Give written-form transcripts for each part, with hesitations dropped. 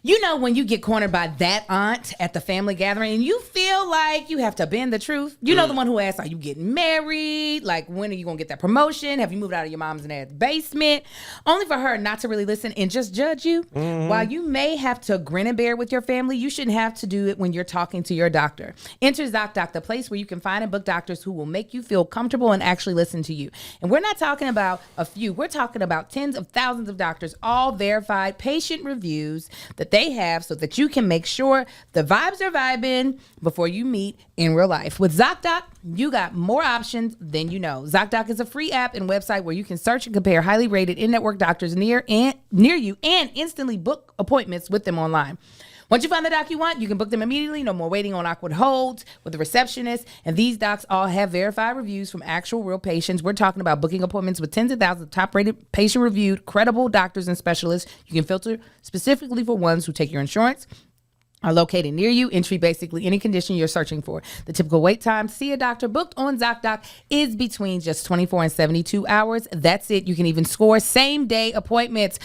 You know, when you get cornered by that aunt at the family gathering and you feel like you have to bend the truth. You know, the one who asks, are you getting married? Like, when are you going to get that promotion? Have you moved out of your mom's and dad's basement? Only for her not to really listen and just judge you. While you may have to grin and bear with your family, you shouldn't have to do it when you're talking to your doctor. Enter ZocDoc, the place where you can find and book doctors who will make you feel comfortable and actually listen to you. And we're not talking about a few. We're talking about tens of thousands of doctors, all verified patient reviews that they have so that you can make sure the vibes are vibing before you meet in real life. With ZocDoc, you got more options than you know. ZocDoc is a free app and website where you can search and compare highly rated in-network doctors near you and instantly book appointments with them online. Once you find the doc you want, you can book them immediately. No more waiting on awkward holds with the receptionist. And these docs all have verified reviews from actual real patients. We're talking about booking appointments with tens of thousands of top-rated, patient-reviewed, credible doctors and specialists. You can filter specifically for ones who take your insurance, are located near you, and treat basically any condition you're searching for. The typical wait time to see a doctor booked on ZocDoc is between just 24 and 72 hours. That's it. You can even score same-day appointments.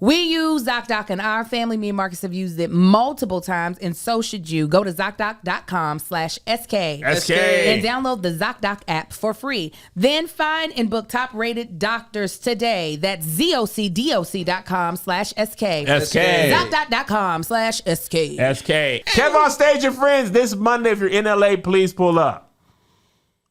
We use ZocDoc, and our family, me and Marcus, have used it multiple times, and so should you. Go to ZocDoc.com/SK and download the ZocDoc app for free. Then find and book top-rated doctors today. That's ZocDoc.com/SK. ZocDoc.com/SK. Kev on Stage and Friends this Monday. If you're in LA, please pull up.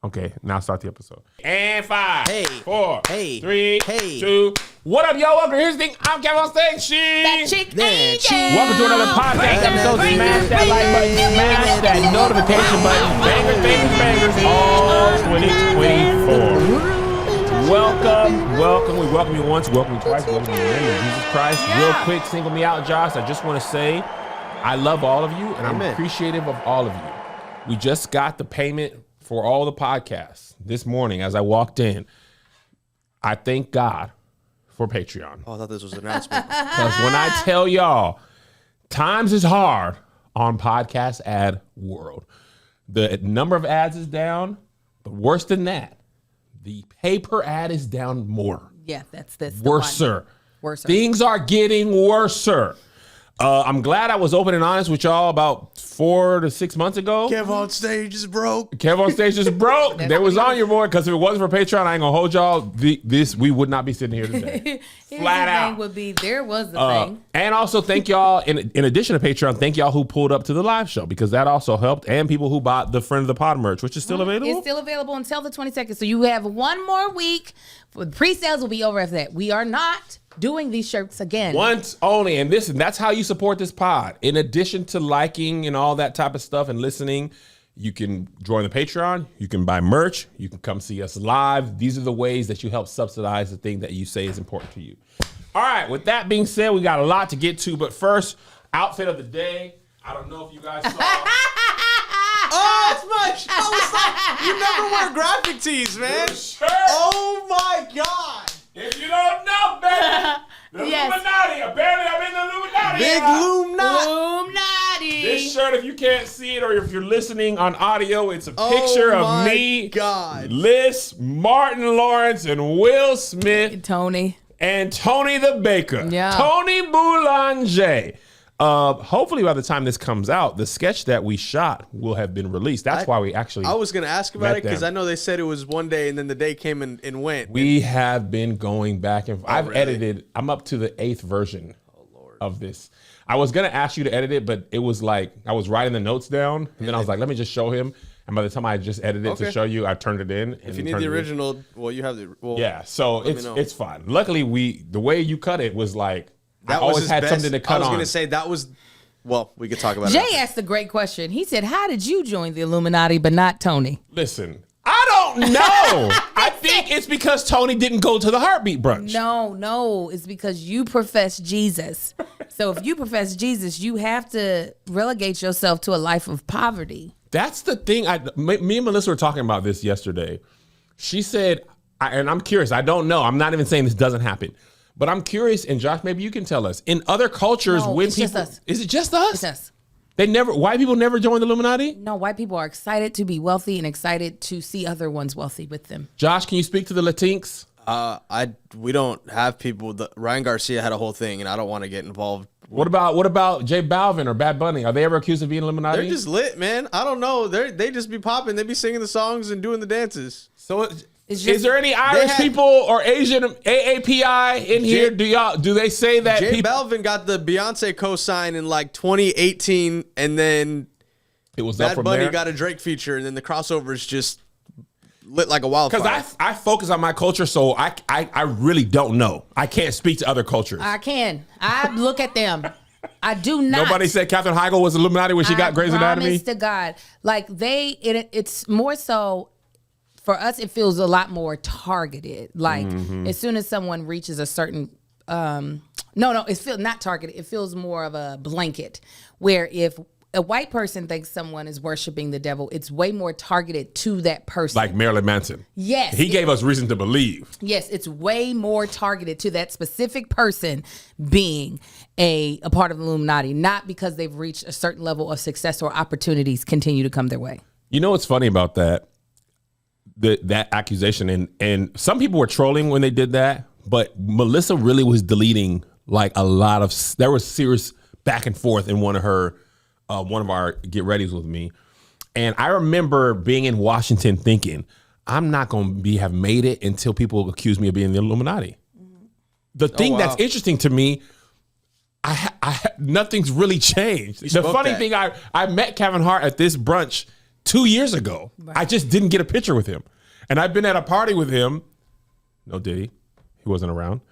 Okay, now start the episode. And 5, 4, 3, 2. What up, y'all? Welcome. Here's the thing. I'm Kevin on Stage. That chick ain't dead. Welcome to another podcast episode. Smash that like button. Smash that notification button. Bangers, bangers, bangers. All 2024. Welcome. We welcome you once. Welcome you twice. Welcome you in the name of Jesus Christ. Real quick, single me out, Josh. I just want to say I love all of you, and I'm appreciative of all of you. We just got the payment for all the podcasts this morning as I walked in. I thank God for Patreon. Oh, I thought this was an announcement. Because when I tell y'all, times is hard on podcast ad world. The number of ads is down, but worse than that, the pay-per ad is down more. Yeah, that's this. Worser. Things are getting worser. I'm glad I was open and honest with y'all about 4 to 6 months ago. Kev on Stage is broke. They was on your board, because if it wasn't for Patreon, I ain't gonna hold y'all. We would not be sitting here today. Flat out. Would be there was the thing. And also thank y'all, in addition to Patreon, thank y'all who pulled up to the live show, because that also helped, and people who bought the Friend of the Pod merch, which is still available. It's still available until the 22nd. So you have one more week. The pre-sales will be over after that. We are not doing these shirts again. Once only. And that's how you support this pod. In addition to liking and all that type of stuff and listening, you can join the Patreon. You can buy merch. You can come see us live. These are the ways that you help subsidize the thing that you say is important to you. All right. With that being said, we got a lot to get to. But first, outfit of the day. I don't know if you guys saw. Oh, it's much. You never wear graphic tees, man. Oh, my God. If you don't know, baby, the Illuminati. Apparently, I'm in the Illuminati. Big Illuminati. This shirt, if you can't see it, or if you're listening on audio, it's a picture of me, Liz, Martin Lawrence, and Will Smith. Tony. And Tony the Baker. Yeah. Tony Boulanger. Hopefully by the time this comes out, the sketch that we shot will have been released. That's why we actually I was going to ask about it, because I know they said it was one day and then the day came and went. We have been going back and I've edited. I'm up to the 8th version of this. I was going to ask you to edit it, but it was like I was writing the notes down, and then I was like, let me just show him. And by the time I just edited it to show you, I turned it in. If you need the original, well, you have the. Well, yeah, so it's fine. Luckily, the way you cut it was like, I always had something to cut on. I was going to say that was, well, we could talk about it. Jay asked a great question. He said, how did you join the Illuminati but not Tony? Listen, I don't know. I think it's because Tony didn't go to the Heartbeat brunch. No, it's because you profess Jesus. So if you profess Jesus, you have to relegate yourself to a life of poverty. That's the thing. Me and Melissa were talking about this yesterday. She said, and I'm curious, I don't know. I'm not even saying this doesn't happen. But I'm curious, and Josh, maybe you can tell us. In other cultures, when people, just us. Is it just us? It's us. White people never join the Illuminati? No, white people are excited to be wealthy and excited to see other ones wealthy with them. Josh, can you speak to the Latinx? We don't have people. Ryan Garcia had a whole thing, and I don't want to get involved What about J Balvin or Bad Bunny? Are they ever accused of being Illuminati? They're just lit, man. I don't know. They just be popping. They be singing the songs and doing the dances. So is there any Irish people or Asian AAPI in here? Do they say that J Balvin got the Beyonce co-sign in like 2018, and then it was up Bad from Bunny there? got a Drake feature, and then the crossovers just lit like a wildfire. Because I focus on my culture, so I really don't know. I can't speak to other cultures. I can. I look at them. I do not. Nobody said Katherine Heigl was Illuminati when she got Grey's Anatomy? Promise to God. Like it's more so, for us, it feels a lot more targeted. Like as soon as someone reaches a certain, it feels not targeted. It feels more of a blanket, where if a white person thinks someone is worshiping the devil, it's way more targeted to that person. Like Marilyn Manson. Yes. He gave us reason to believe. Yes, it's way more targeted to that specific person being a part of the Illuminati, not because they've reached a certain level of success or opportunities continue to come their way. You know what's funny about that? That accusation, and some people were trolling when they did that, but Melissa really was deleting like a lot of, there was serious back and forth in one of our Get Readies with me. And I remember being in Washington thinking, I'm not going to have made it until people accuse me of being the Illuminati. The thing that's interesting to me, nothing's really changed. The funny thing, I met Kevin Hart at this brunch 2 years ago. Right. I just didn't get a picture with him. And I've been at a party with him. No Diddy. He wasn't around.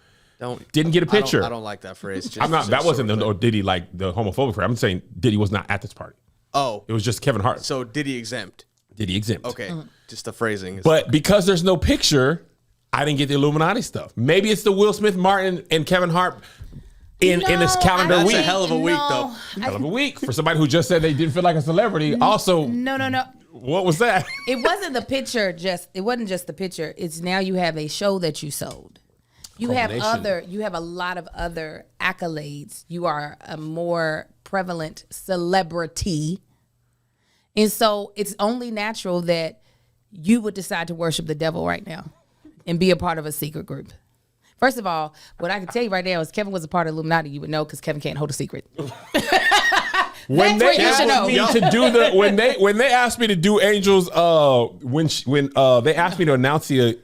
Didn't get a picture. I don't like that phrase. That wasn't the Diddy, like the homophobic phrase. I'm saying Diddy was not at this party. Oh. It was just Kevin Hart. So Diddy exempt. Diddy exempt. Okay. Just the phrasing. But because there's no picture, I didn't get the Illuminati stuff. Maybe it's the Will Smith, Martin, and Kevin Hart in this calendar week. That's a hell of a week, though. Hell of a week for somebody who just said they didn't feel like a celebrity. Also, No. What was that? It wasn't the picture. It wasn't just the picture. It's now you have a show that you sold. You have a lot of other accolades. You are a more prevalent celebrity. And so it's only natural that you would decide to worship the devil right now and be a part of a secret group. First of all, what I can tell you right now is Kevin was a part of Illuminati. You would know because Kevin can't hold a secret. When they asked me to do when they asked me to do Angels, when they asked me to announce the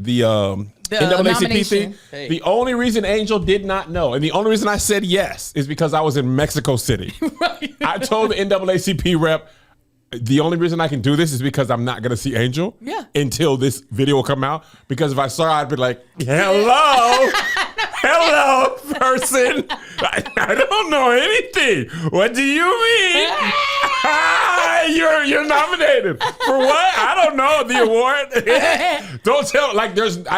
NAACP thing, the only reason Angel did not know, and the only reason I said yes, is because I was in Mexico City. Right. I told the NAACP rep, the only reason I can do this is because I'm not going to see Angel until this video will come out. Because if I saw her, I'd be like, hello, hello, person. I don't know anything. What do you mean? You're nominated for what? I don't know the award. Don't tell I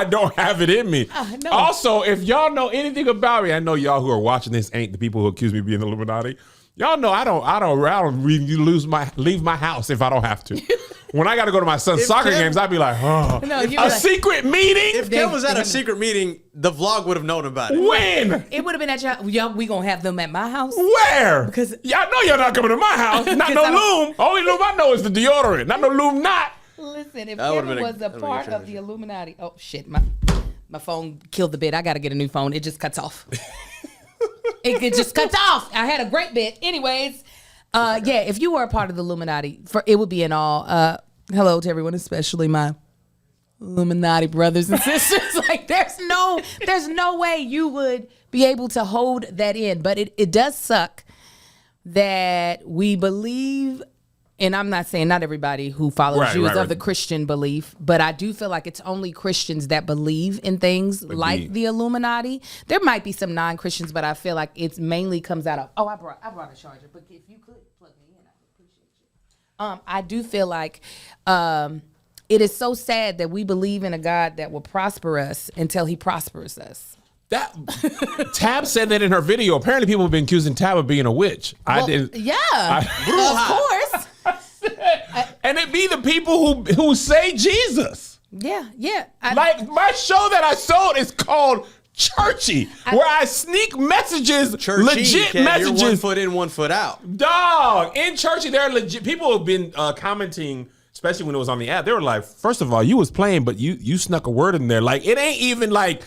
don't have it in me. No. Also, if y'all know anything about me, I know y'all who are watching this ain't the people who accuse me of being Illuminati. Y'all know I don't really leave my house if I don't have to. When I got to go to my son's soccer games, I'd be like, secret meeting? If Kev was at a secret meeting, the vlog would have known about it. When? It would have been at your house. We going to have them at my house. Where? Because y'all know you're not coming to my house. Not no loom. Only loom I know is the deodorant. Not no loom not. Listen, if Kevin was a part of the Illuminati. Oh, shit. My phone killed the bit. I got to get a new phone. It just cuts off. It just cuts off. I had a great bit. Anyways, if you were a part of the Illuminati, it would be in all. Hello to everyone, especially my Illuminati brothers and sisters. Like, there's no way you would be able to hold that in. But it does suck that we believe. And I'm not saying not everybody who follows you is of the Christian belief, but I do feel like it's only Christians that believe in things like the Illuminati. There might be some non-Christians, but I feel like it mainly comes out of, I brought a charger, but if you could plug me in, I would appreciate you. I do feel like it is so sad that we believe in a God that will prosper us until he prospers us. Tab said that in her video. Apparently people have been accusing Tab of being a witch. Of course. And it be the people who say Jesus. Yeah. Like my show that I sold is called Churchy, where I sneak messages, legit messages. You're 1 foot in, 1 foot out. Dog, in Churchy, there are legit people have been commenting, especially when it was on the app. They were like, first of all, you was playing, but you snuck a word in there. Like, it ain't even like,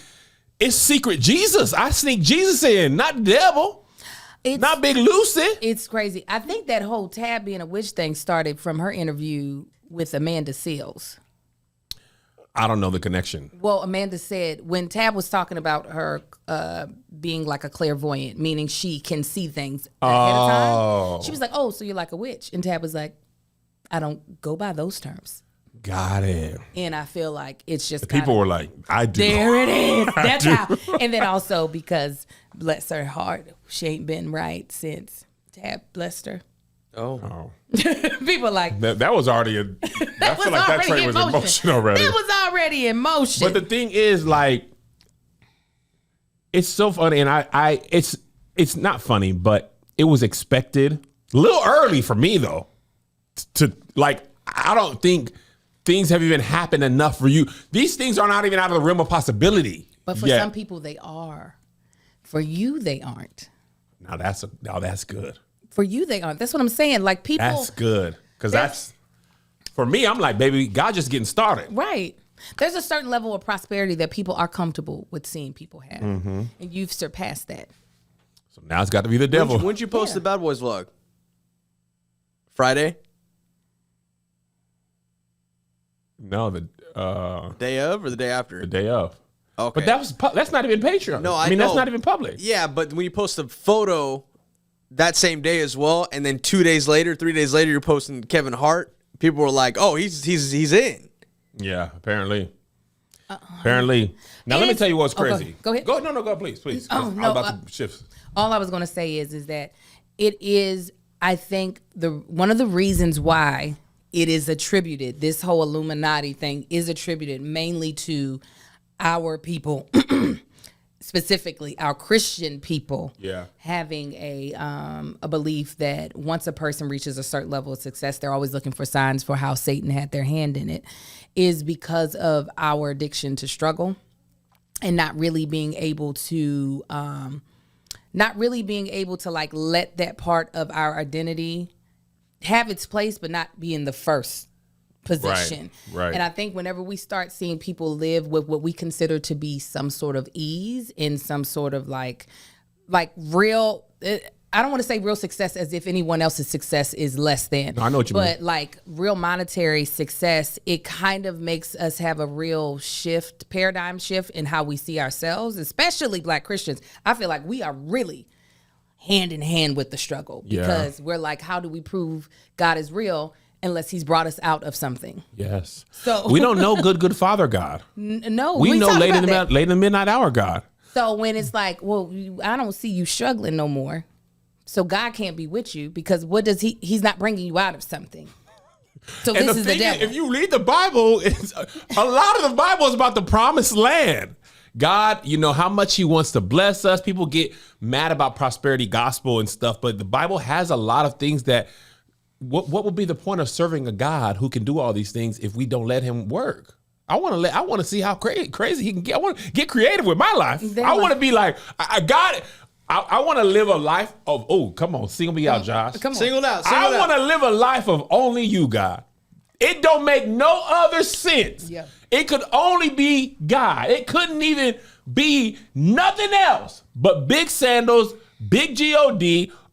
it's secret Jesus. I sneak Jesus in, not the devil. not Big Lucy. It's crazy. I think that whole Tab being a witch thing started from her interview with Amanda Seales. I don't know the connection. Well, Amanda said when Tab was talking about her being like a clairvoyant, meaning she can see things ahead of time, she was like, "Oh, so you're like a witch?" And Tab was like, "I don't go by those terms." Got it. And I feel like it's just People were like, "I do." There it is. That's how. And then also because bless her heart, she ain't been right since Tab blessed her. Oh. People like that was already. I feel like that train was in motion already. It was already in motion. But the thing is, like, it's so funny, and it's not funny, but it was expected. A little early for me though. To like, I don't think things have even happened enough for you. These things are not even out of the realm of possibility. But for some people, they are. For you, they aren't. Now that's good. For you, they aren't. That's what I'm saying. Like people. That's good. Because that's, for me, I'm like, baby, God just getting started. Right. There's a certain level of prosperity that people are comfortable with seeing people have. Mm-hmm. And you've surpassed that. So now it's got to be the devil. When'd you post the Bad Boys vlog? Friday? No, the Day of or the day after? the day of. Okay. But that's not even Patreon. No, I mean, that's know. not even public. Yeah, but when you post a photo that same day as well, and then 3 days later, you're posting Kevin Hart, people were like, "Oh, he's in." Yeah, apparently. Apparently. Now, let me tell you what's crazy. Go ahead. Go, no, please. Oh, I'm no, about to shift. All I was going to say is that it is, I think, one of the reasons why it is attributed, this whole Illuminati thing is attributed mainly to our people, specifically our Christian people, having a belief that once a person reaches a certain level of success, they're always looking for signs for how Satan had their hand in it, is because of our addiction to struggle and not really being able to like let that part of our identity have its place, but not be in the first position. Right. And I think whenever we start seeing people live with what we consider to be some sort of ease in some sort of like real, I don't want to say real success as if anyone else's success is less than. No, I know what you mean. But like real monetary success, it kind of makes us have a real paradigm shift in how we see ourselves, especially Black Christians. I feel like we are really hand in hand with the struggle because we're like, how do we prove God is real unless he's brought us out of something? Yes. So we don't know good Father God. No, We know talked late about in that. the midnight hour God. So when it's like, well, I don't see you struggling no more, so God can't be with you because what does he's not bringing you out of something. So And this the is the thing devil. if you read the Bible, a lot of the Bible is about the promised land. God, you know how much he wants to bless us. People get mad about prosperity gospel and stuff, but the Bible has a lot of things that, what would be the point of serving a God who can do all these things if we don't let him work? I want to see how crazy he can get. I want to get creative with my life. I want to be like, I got it. I want to live a life of, come on, single me out, Josh. Come on. Singled out. I want to live a life of only you, God. It don't make no other sense. Yeah. It could only be God. It couldn't even be nothing else but big sandals, big God,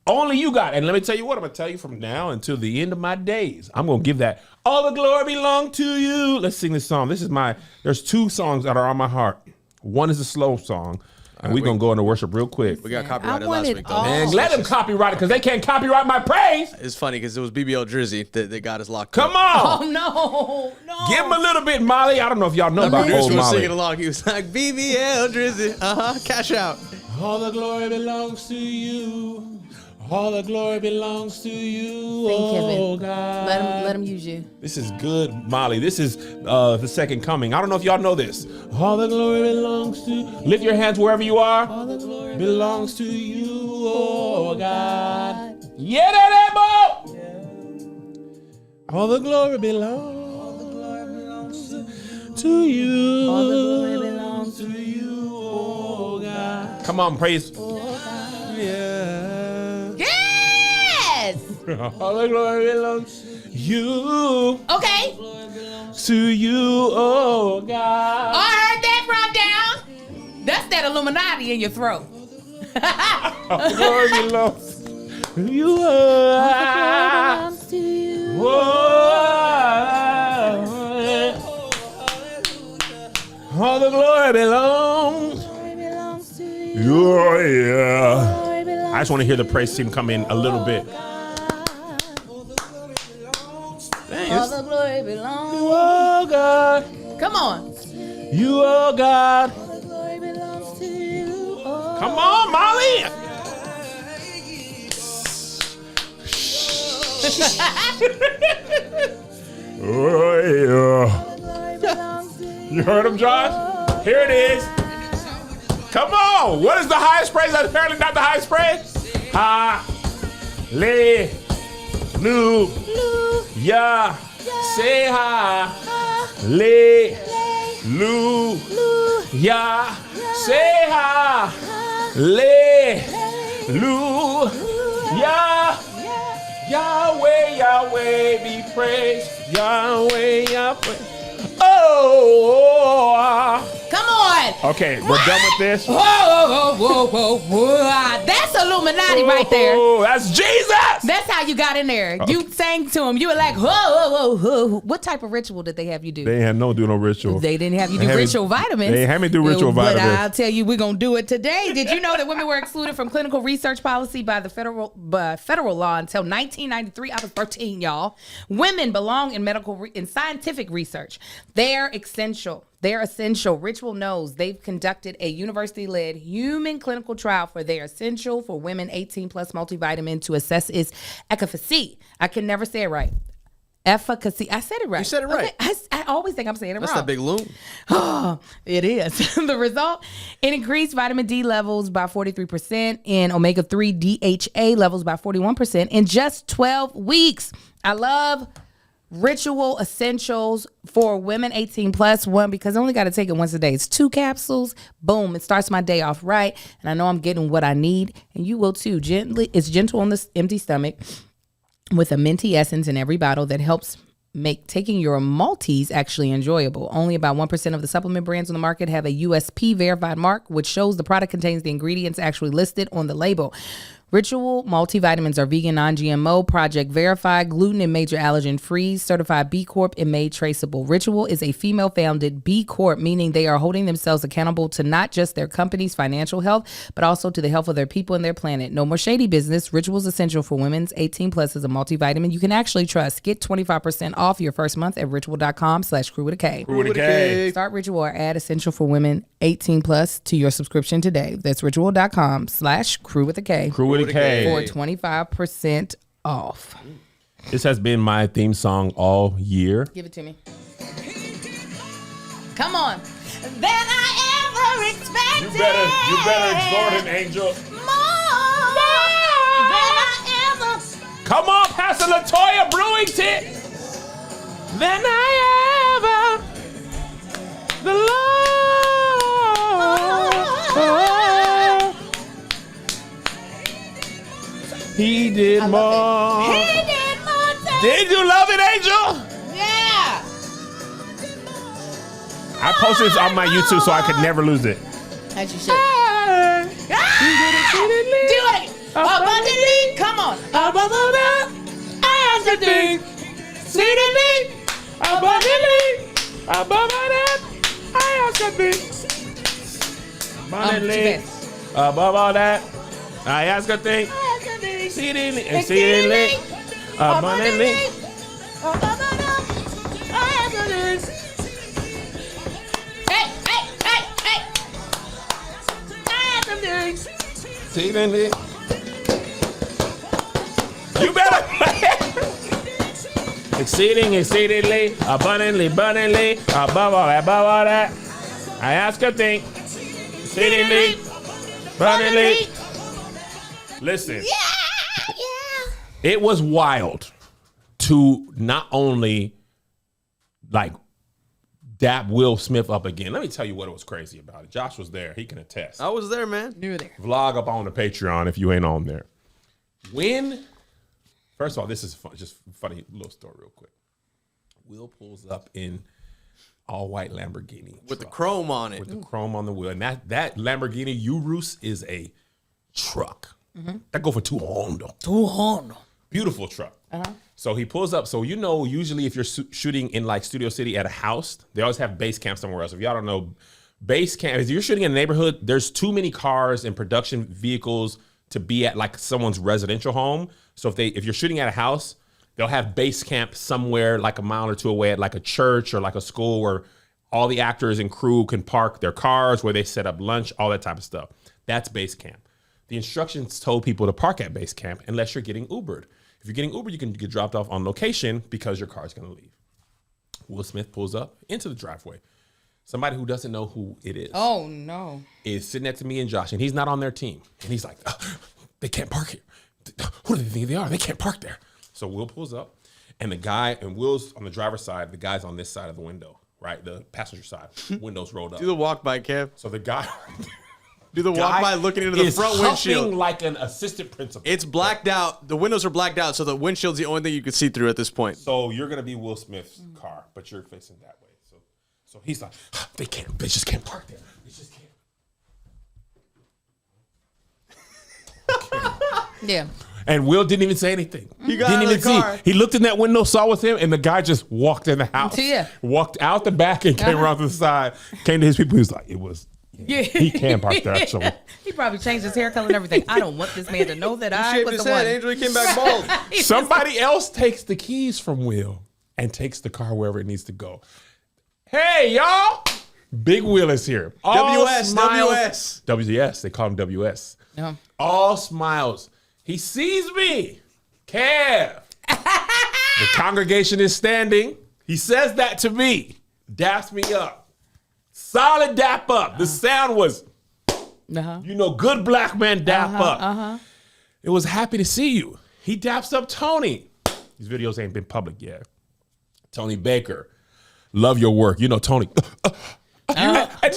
only you, God. And let me tell you what, I'm going to tell you from now until the end of my days. I'm going to give that all the glory belong to you. Let's sing this song. There's two songs that are on my heart. One is a slow song. And we're going to go into worship real quick. We got copyrighted I want last it week, though. all. Man, let them copyright it because they can't copyright my praise. It's funny because it was BBL Drizzy that got us locked Come up. on. Oh no. Give him a little bit, Molly. I don't know if y'all know about Producer old was Molly. singing along. He was like, BBL Drizzy. Cash out. All the glory belongs to you. All the glory belongs to you, Sing, oh Kevin. God. Let him use you. This is good, Molly. This is the second coming. I don't know if y'all know this. All the glory belongs to. Lift your hands wherever you are. All the glory belongs to you, oh God. Yeah, that boy. All the glory belongs to you. All the glory belongs to you, oh God. Come on, praise. Yeah. Yes. All the glory belongs to you. Okay. To you, oh God. I heard that from down. That's that Illuminati in your throat. All the glory belongs to you. belongs to you. All the glory belongs. Glory belongs to you. Yeah. Glory belongs I just want to hear the praise team come in a little bit. All the glory belongs. Oh God, Come on. you oh God. All the glory belongs to you. Oh. Come on, Molly. Oh yeah. Glory belongs to you. You heard him, Josh? Here it is. Come on. What is the highest praise? That's apparently not the highest praise. Hallelujah. Say hallelujah. Say hallelujah. Yahweh, Yahweh be praised. Yahweh, Yahweh. Oh. Come on. Okay, we're done with this. Whoa, whoa, whoa, whoa, whoa. That's Illuminati right there. Oh, that's Jesus. That's how you got in there. You sang to him. You were like, whoa, whoa, whoa, whoa. What type of ritual did they have you do? They had no do no ritual. They didn't have you do They had me- ritual vitamins. they had me do ritual But vitamins. I'll tell you, we're going to do it today. Did you know that women were excluded from clinical research policy by the federal law until 1993? I was 13, y'all. Women belong in in scientific research. They're essential. They're essential. Ritual knows they've conducted a university-led human clinical trial for their essential for women 18 plus multivitamin to assess its efficacy. I can never say it right. Efficacy. I said it right. You said it right. Okay. I always think I'm saying it That's wrong. that big loom. Oh, it is. The result, it increased vitamin D levels by 43% and omega-3 DHA levels by 41% in just 12 weeks. I love ritual essentials for women 18 plus. One, because I only got to take it once a day. It's 2 capsules. Boom. It starts my day off right. And I know I'm getting what I need. And you will too. It's gentle on the empty stomach with a minty essence in every bottle that helps make taking your Maltese actually enjoyable. Only about 1% of the supplement brands on the market have a USP verified mark, which shows the product contains the ingredients actually listed on the label. Ritual multivitamins are vegan, non-GMO, project verified, gluten and major allergen free, certified B Corp and made traceable. Ritual is a female-founded B Corp, meaning they are holding themselves accountable to not just their company's financial health, but also to the health of their people and their planet. No more shady business. Ritual is essential for women's 18 plus is a multivitamin you can actually trust. Get 25% off your first month at ritual.com/crew with a K. Crew with a K. Start Ritual or add essential for women 18 plus to your subscription today. That's ritual.com/crew with a K. Crew with a K. For 25% off. This has been my theme song all year. Give it to me. Come on. Than I ever expected. You better exhort him, Angel. More than I ever. Come on, Pastor LaToya Brewington. Than I ever. The Lord. He did more. He did more than. Did you love it, Angel? Yeah. I posted this on my YouTube so I could never lose it. As you should. Do it. Abundantly. Come on. Abundantly. I ask a thing. Exceedingly, abundantly, above that, I ask a thing. Abundantly, above all that, I ask a thing. Exceedingly, exceedingly, abundantly. Hey, hey, hey, hey. Exceedingly. You better. Exceedingly, abundantly, above all that, I ask a thing. Exceedingly, abundantly. Listen. Yeah. It was wild to not only like dap Will Smith up again. Let me tell you what was crazy about it. Josh was there. He can attest. I was there, man. You were there. Vlog up on the Patreon if you ain't on there. First of all, this is fun, just funny little story real quick. Will pulls up in all white Lamborghini With the truck chrome on it. with the chrome on the wheel. And that Lamborghini Urus is a truck. That go for $200. $200. Beautiful truck. So he pulls up. So usually if you're shooting in like Studio City at a house, they always have base camp somewhere else. If y'all don't know, base camp, if you're shooting in a neighborhood, there's too many cars and production vehicles to be at like someone's residential home. So if you're shooting at a house, they'll have base camp somewhere like a mile or two away at like a church or like a school where all the actors and crew can park their cars, where they set up lunch, all that type of stuff. That's base camp. The instructions told people to park at base camp unless you're getting Ubered. If you're getting Ubered, you can get dropped off on location because your car's going to leave. Will Smith pulls up into the driveway. Somebody who doesn't know who it is. Oh, no. Is sitting next to me and Josh, and he's not on their team. And he's like, they can't park here. Who do they think they are? They can't park there. So Will pulls up, and Will's on the driver's side. The guy's on this side of the window, right? The passenger side. Windows rolled up. Do the walk by, Kev. So the guy... Do the walk by looking into the front windshield. Like an assistant principal. It's blacked out. The windows are blacked out, so the windshield's the only thing you can see through at this point. So you're gonna be Will Smith's car, but you're facing that way. So he's like, they just can't park there. They just can't. Yeah. And Will didn't even say anything. He got didn't out of the car. He looked in that window, saw with him, and the guy just walked in the house. Yeah. Walked out the back and came around to the side. Came to his people. He was like, Yeah. He can park there. So He probably changed his hair color and everything. I don't want this man to know that I Shaved was his the head. one. Angel, he came back bald. somebody else takes the keys from Will and takes the car wherever it needs to go. Hey, y'all. Big Will is here. WS. They call him WS. No. All smiles. He sees me. Kev. The congregation is standing. He says that to me. Daps me up. Solid dap up. The sound was, good black man dap up. It was happy to see you. He daps up Tony. These videos ain't been public yet. Tony Baker. Love your work. Tony. Tony's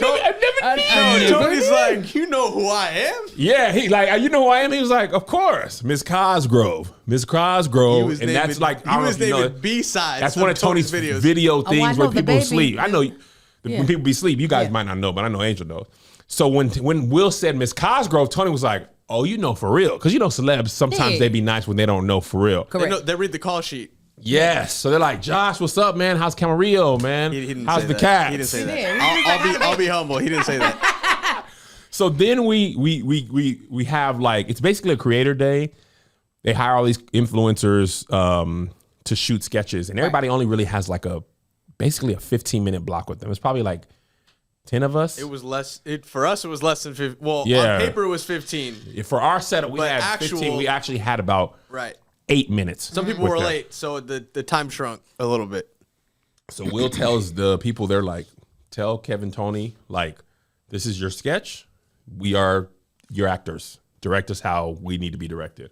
like, you know who I am? Yeah, he like, you know who I am? He was like, of course, Miss Cosgrove. And that's like, he was naming B-sides. That's one of Tony's video things where people sleep. I know when people be asleep, you guys might not know, but I know Angel knows. So when Will said Miss Cosgrove, Tony was like, oh, for real. Because celebs, sometimes they be nice when they don't know for real. Correct. They read the call sheet. Yes. So they're like, Josh, what's up, man? How's Camarillo, man? He didn't How's say the that. cats? He didn't say that. I'll be humble. He didn't say that. So then we have like, it's basically a creator day. They hire all these influencers to shoot sketches, and everybody only really has like basically a 15-minute block with them. It's probably like 10 of us. It was less. For us, it was less than 15. Well, on paper, it was 15. For our setup, we had 15. We actually had about 8 minutes. Some people were late, so the time shrunk a little bit. So Will tells the people, they're like, tell Kevin, Tony, like, this is your sketch. We are your actors. Direct us how we need to be directed.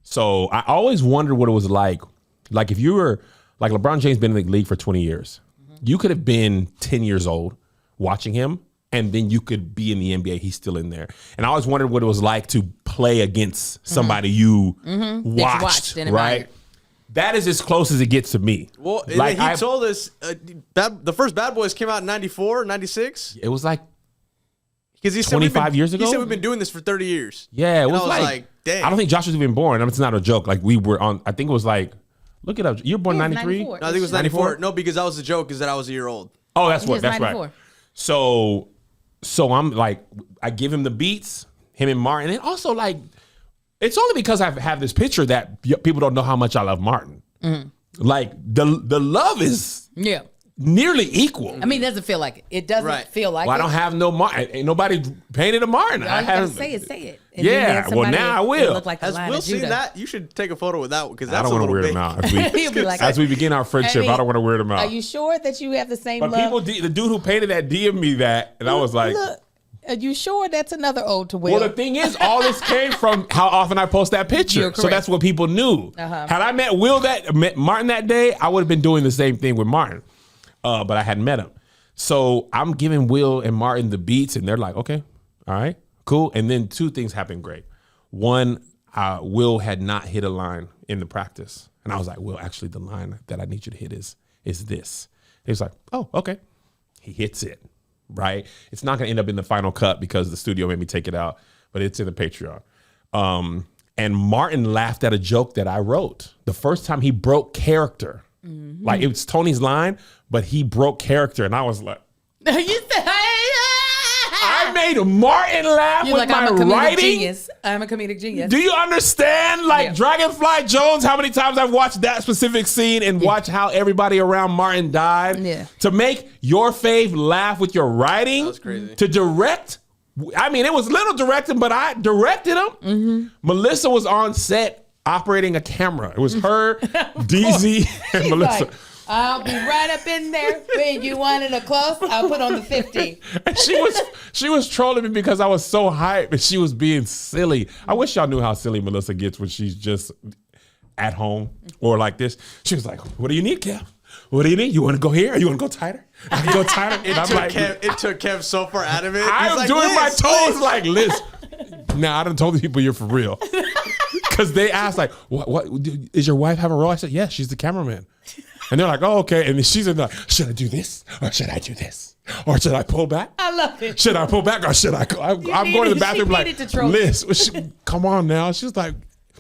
So I always wondered what it was like. Like if you were, like LeBron James been in the league for 20 years. You could have been 10 years old watching him, and then you could be in the NBA. He's still in there. And I always wondered what it was like to play against somebody you watched, right? That is as close as it gets to me. Well, like he told us the first Bad Boys came out in 94, 96. It was like because he said 25 years ago. He said we've been doing this for 30 years. Yeah, it was, I was like, dang. I don't think Josh was even born. I mean, it's not a joke. Like we were on. I think it was like, look it up. You were born 93. No, I think it was 94. No, because that was the joke. Is that I was a year old. Oh, that's what. That's 94. Right. So I'm like, I give him the beats, him and Martin, and also like, it's only because I have this picture that people don't know how much I love Martin. Like the love is nearly equal. I mean, it doesn't feel like it. It doesn't feel like I don't have no Martin. Ain't nobody painted a Martin. I haven't say it. And yeah, well now I will. Look like Has Will seen that? You should take a photo with that because that's I don't want to weird him out. As we begin our friendship, I don't want to weird him out. Are you sure that you have the same but love? The dude who painted that DM'd me that, and I was like, look, are you sure that's another ode to Will? Well, the thing is, all this came from how often I post that picture. So that's what people knew. Had I met Martin that day, I would have been doing the same thing with Martin. But I hadn't met him. So I'm giving Will and Martin the beats, and they're like, okay, all right, cool. And then two things happened great. One, Will had not hit a line in the practice. And I was like, Will, actually the line that I need you to hit is this. He was like, oh, okay. He hits it, right? It's not going to end up in the final cut because the studio made me take it out. but it's in the Patreon. And Martin laughed at a joke that I wrote. The first time he broke character. Mm-hmm. Like, it was Tony's line, but he broke character. And I was like, You said, I made Martin laugh with my I'm a comedic writing. Genius. I'm a comedic genius. Do you understand? Like, Dragonfly Jones, how many times I've watched that specific scene and watched how everybody around Martin died? Yeah. To make your fave laugh with your writing. That was crazy. To direct. I mean, it was little directing, but I directed him. Mm-hmm. Melissa was on set operating a camera. It was her, DZ, and Melissa. Like, I'll be right up in there. When you wanted a close, I'll put on the 50. And she was trolling me because I was so hyped and she was being silly. I wish y'all knew how silly Melissa gets when she's just at home or like this. She was like, "What do you need, Kev? What do you need? You want to go here or you want to go tighter? I can go tighter." It took Kev so far out of it. I'm like, doing my Liz, toes Liz. like, Liz. Now I done told the people you're for real. Because they asked like, what is your wife have a role? I said, yes, she's the cameraman. And they're like, oh, okay. And then she's in like, should I do this or should I do this? Or should I pull back? I love it. Should I pull back or should I go? I'm going to the bathroom like, Liz, come on now. She's like,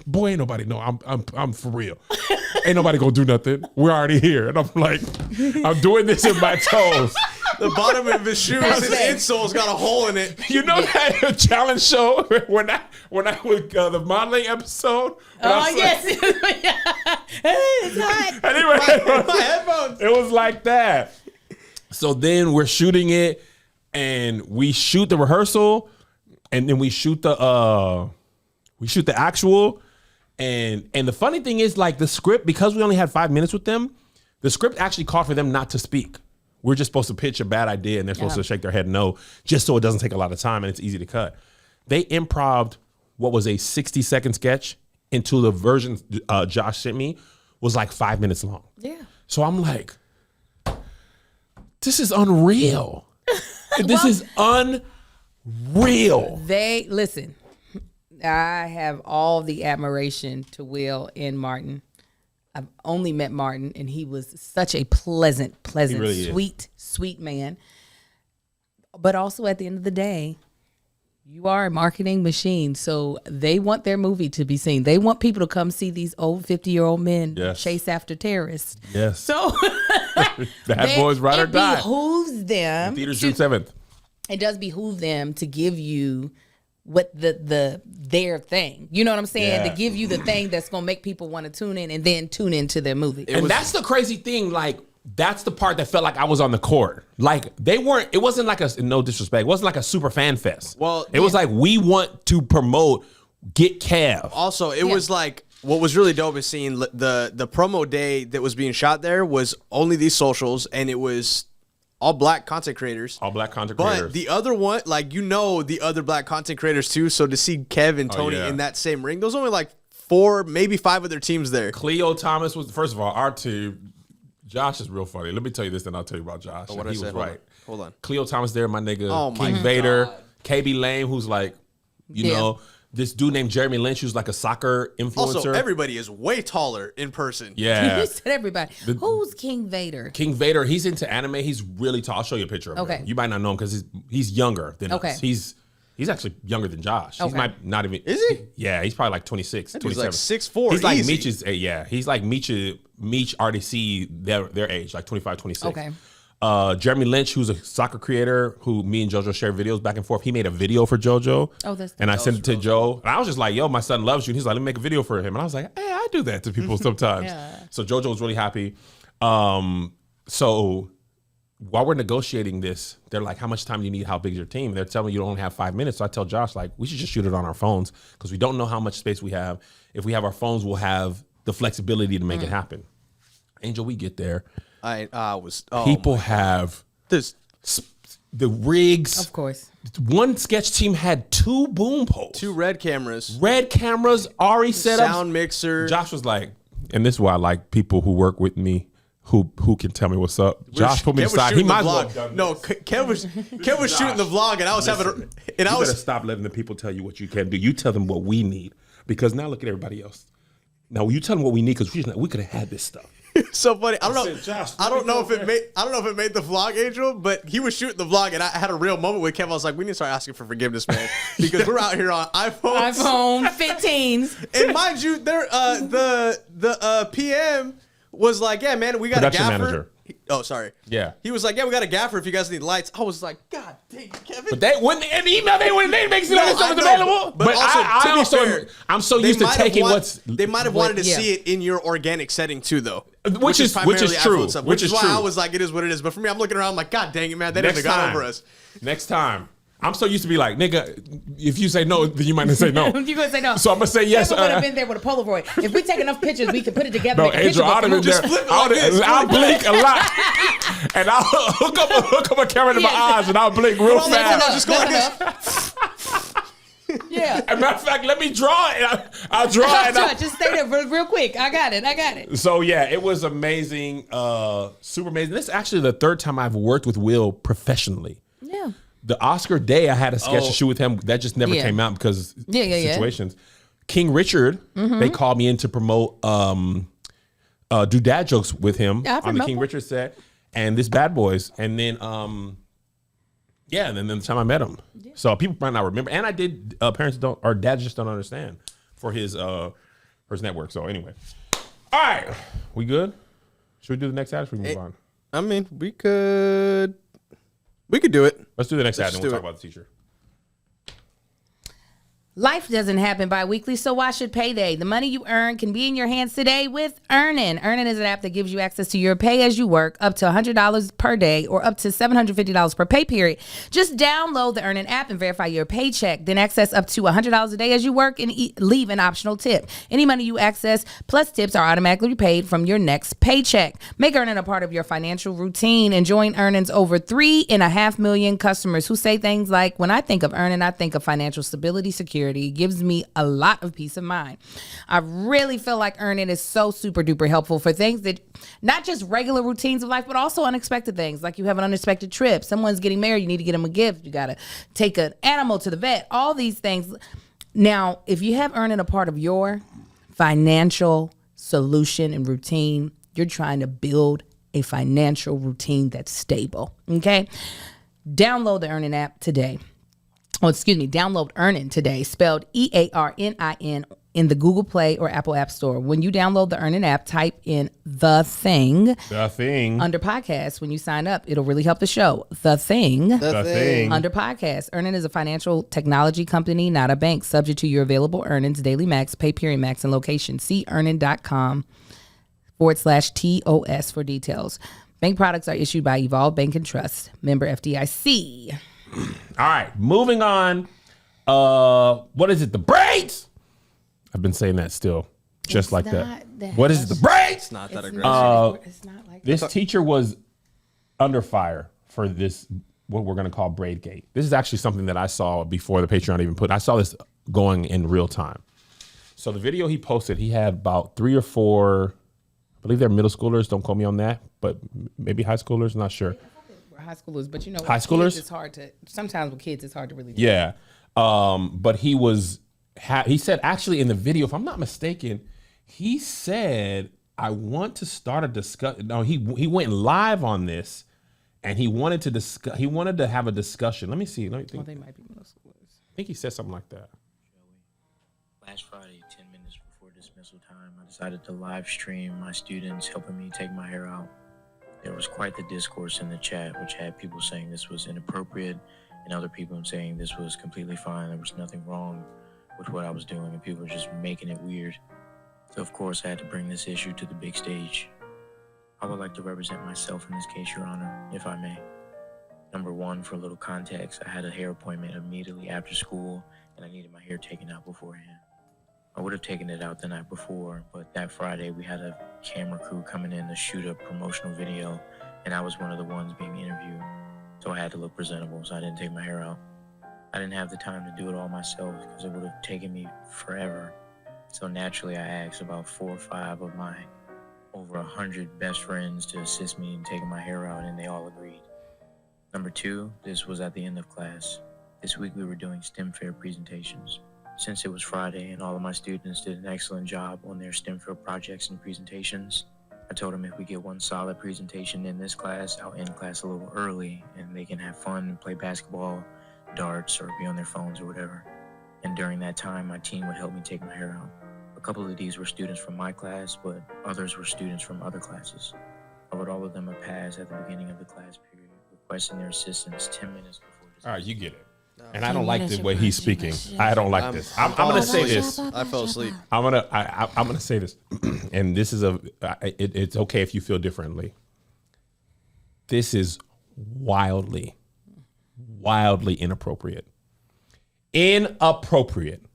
boy, ain't nobody know. I'm for real. Ain't nobody gonna do nothing. We're already here. And I'm like, I'm doing this in my toes. The bottom of his shoes, his insole's got a hole in it. You know that challenge show when I was the modeling episode? Oh, yes. It's hot. Anyway, My headphones. it was like that. So then we're shooting it, and we shoot the rehearsal, and then we shoot the actual. And the funny thing is, like, the script, because we only had 5 minutes with them, the script actually called for them not to speak. We're just supposed to pitch a bad idea and they're supposed to shake their head no, just so it doesn't take a lot of time and it's easy to cut. They improv'd what was a 60-second sketch into the version Josh sent me was like 5 minutes long. Yeah. So I'm like, this is unreal. This is unreal. Listen, I have all the admiration to Will and Martin. I've only met Martin, and he was such a pleasant, really sweet man. But also at the end of the day, you are a marketing machine, so they want their movie to be seen. They want people to come see these old 50-year-old men chase after terrorists. Yes. So Bad Boys Ride or Die. It behooves them. Theaters June 7th. It does behoove them to give you what their thing. You know what I'm saying? Yeah. To give you the thing that's gonna make people want to tune in and then tune into their movie. And that's the crazy thing. Like, that's the part that felt like I was on the court. Like, it wasn't like no disrespect, it wasn't like a super fan fest. Well, it was like, we want to promote Get Kev. Also, it was like, what was really dope is seeing the promo day that was being shot there was only these socials, and it was all black content creators. But the other one, like, the other black content creators too. So to see Kev and Tony in that same ring, there's only like 4, maybe 5 other teams there. Cleo Thomas was, first of all, our team. Josh is real funny. Let me tell you this, then I'll tell you about Josh. What he was right. Hold on. Cleo Thomas there, my nigga. Oh, King my Vader. God. KB Lame, who's like, you know, this dude named Jeremy Lynch, who's like a soccer influencer. Also, everybody is way taller in person. Yeah. You said everybody. Who's King Vader? King Vader, he's into anime. He's really tall. I'll show you a picture of him. You might not know him because he's younger than us. He's actually younger than Josh. He might not even. Is he? Yeah, he's probably like 26, 27. He's like 6'4". He's like easy. Meech's. He's like Meech RDC, their age, like 25, 26. Okay. Jeremy Lynch, who's a soccer creator, who me and JoJo share videos back and forth. He made a video for JoJo. Oh, that's and I sent it to Joe. And I was just like, yo, my son loves you. And he's like, let me make a video for him. And I was like, hey, I do that to people sometimes. So JoJo was really happy. So while we're negotiating this, they're like, how much time do you need? How big is your team? And they're telling me you only have 5 minutes. So I tell Josh, like, we should just shoot it on our phones because we don't know how much space we have. If we have our phones, we'll have the flexibility to make it happen. Angel, we get there. People have the rigs. Of course. One sketch team had 2 boom poles. 2 red cameras. Ari set up. Sound mixer. Josh was like, and this is why I like people who work with me who can tell me what's up. Josh put me aside. He might as well have done No, Kev was shooting the vlog, and I was having. And I was better stop letting the people tell you what you can do. You tell them what we need, because now look at everybody else. Now you tell them what we need, because we could have had this stuff. so funny. I don't know if it made the vlog, Angel, but he was shooting the vlog, and I had a real moment with Kevin. I was like, we need to start asking for forgiveness, man, because we're out here on iPhone 15s. And mind you, the PM was like, yeah, man, we got Production a gaffer. manager. Yeah. He was like, yeah, we got a gaffer if you guys need lights. I was like, God dang it, Kevin. But they wouldn't in the email. They make it like stuff was available. But I'm so used to taking what's. They might have wanted to see it in your organic setting too, though. Which is true. Which is why I was like, it is what it is. But for me, I'm looking around, I'm like, God dang it, man, they didn't have got over us. Next time. I'm so used to be like, nigga, if you say no, then you might not say no. You're going to say no. So I'm going to say yes. I would have been there with a Polaroid. If we take enough pictures, we can put it together. No, Angel, I'll blink a lot. And I'll hook up a camera to my eyes and I'll blink real fast. Just go like this. Yeah. As a matter of fact, let me draw it. I'll draw it. Just stay there real quick. I got it. So, yeah, it was amazing. Super amazing. This is actually the third time I've worked with Will professionally. Yeah. The Oscar day, I had a sketch to shoot with him. That just never came out because situations. King Richard, they called me in to promote do dad jokes with him on the King Richard set. And this Bad Boys. And then, and then the time I met him. Yeah. So people might not remember. And I did dads just don't understand for his network. So anyway. All right. We good? Should we do the next ad or should we move on? I mean, we could do it. Let's do the next ad and we'll talk about the teacher. Life doesn't happen bi-weekly, so why should payday? The money you earn can be in your hands today with Earnin. Earnin is an app that gives you access to your pay as you work, up to $100 per day or up to $750 per pay period. Just download the Earnin app and verify your paycheck. Then access up to $100 a day as you work and leave an optional tip. Any money you access plus tips are automatically paid from your next paycheck. Make Earnin a part of your financial routine and join Earnin's over 3.5 million customers who say things like, when I think of Earnin, I think of financial stability, security. It gives me a lot of peace of mind. I really feel like Earnin is so super duper helpful for things that not just regular routines of life, but also unexpected things. Like you have an unexpected trip. Someone's getting married. You need to get them a gift. You got to take an animal to the vet. All these things. Now, if you have Earnin a part of your financial solution and routine, you're trying to build a financial routine that's stable. Okay? Download the Earnin app today. Download Earnin today, spelled EARNIN, in the Google Play or Apple App Store. When you download the Earnin app, type in The Thing under podcast. When you sign up, it'll really help the show. The Thing under podcast. Earnin is a financial technology company, not a bank. Subject to your available earnings, daily max, pay period max, and location. See earnin.com/TOS for details. Bank products are issued by Evolve Bank and Trust. Member FDIC. All right, moving on. What is it? The braids? I've been saying that still, just like that. What is it? The braids? It's not that aggressive. It's not like this teacher was under fire for this, what we're going to call Braidgate. This is actually something that I saw before the Patreon even put. I saw this going in real time. So the video he posted, he had about 3 or 4, I believe they're middle schoolers. Don't quote me on that, but maybe high schoolers. Not sure. High schoolers, but you know, high schoolers, it's hard to. Sometimes with kids, it's hard to really do. Yeah, but he was. He said actually in the video, if I'm not mistaken, he said, "I want to start a discussion." No, he went live on this, and he wanted to discuss. He wanted to have a discussion. Let me see. Let me think. Well, they might be middle schoolers. I think he said something like that. Last Friday, 10 minutes before dismissal time, I decided to live stream my students helping me take my hair out. There was quite the discourse in the chat, which had people saying this was inappropriate and other people saying this was completely fine. There was nothing wrong with what I was doing and people were just making it weird. So of course I had to bring this issue to the big stage. I would like to represent myself in this case, Your Honor, if I may. Number one, for a little context, I had a hair appointment immediately after school and I needed my hair taken out beforehand. I would have taken it out the night before, but that Friday we had a camera crew coming in to shoot a promotional video, and I was one of the ones being interviewed. So I had to look presentable, so I didn't take my hair out. I didn't have the time to do it all myself because it would have taken me forever. So naturally I asked about 4 or 5 of my over 100 best friends to assist me in taking my hair out, and they all agreed. Number two, this was at the end of class. This week we were doing STEM fair presentations. Since it was Friday and all of my students did an excellent job on their STEM field projects and presentations, I told him if we get one solid presentation in this class, I'll end class a little early and they can have fun and play basketball, darts, or be on their phones or whatever. And during that time, my team would help me take my hair out. A couple of these were students from my class, but others were students from other classes. I wrote all of them a pass at the beginning of the class period, requesting their assistance 10 minutes before this. All right, you get it. And I don't like the way he's speaking. I don't like this. I'm going to say this. I fell asleep. I'm gonna say this, and this is it's okay if you feel differently. This is wildly inappropriate. Inappropriate.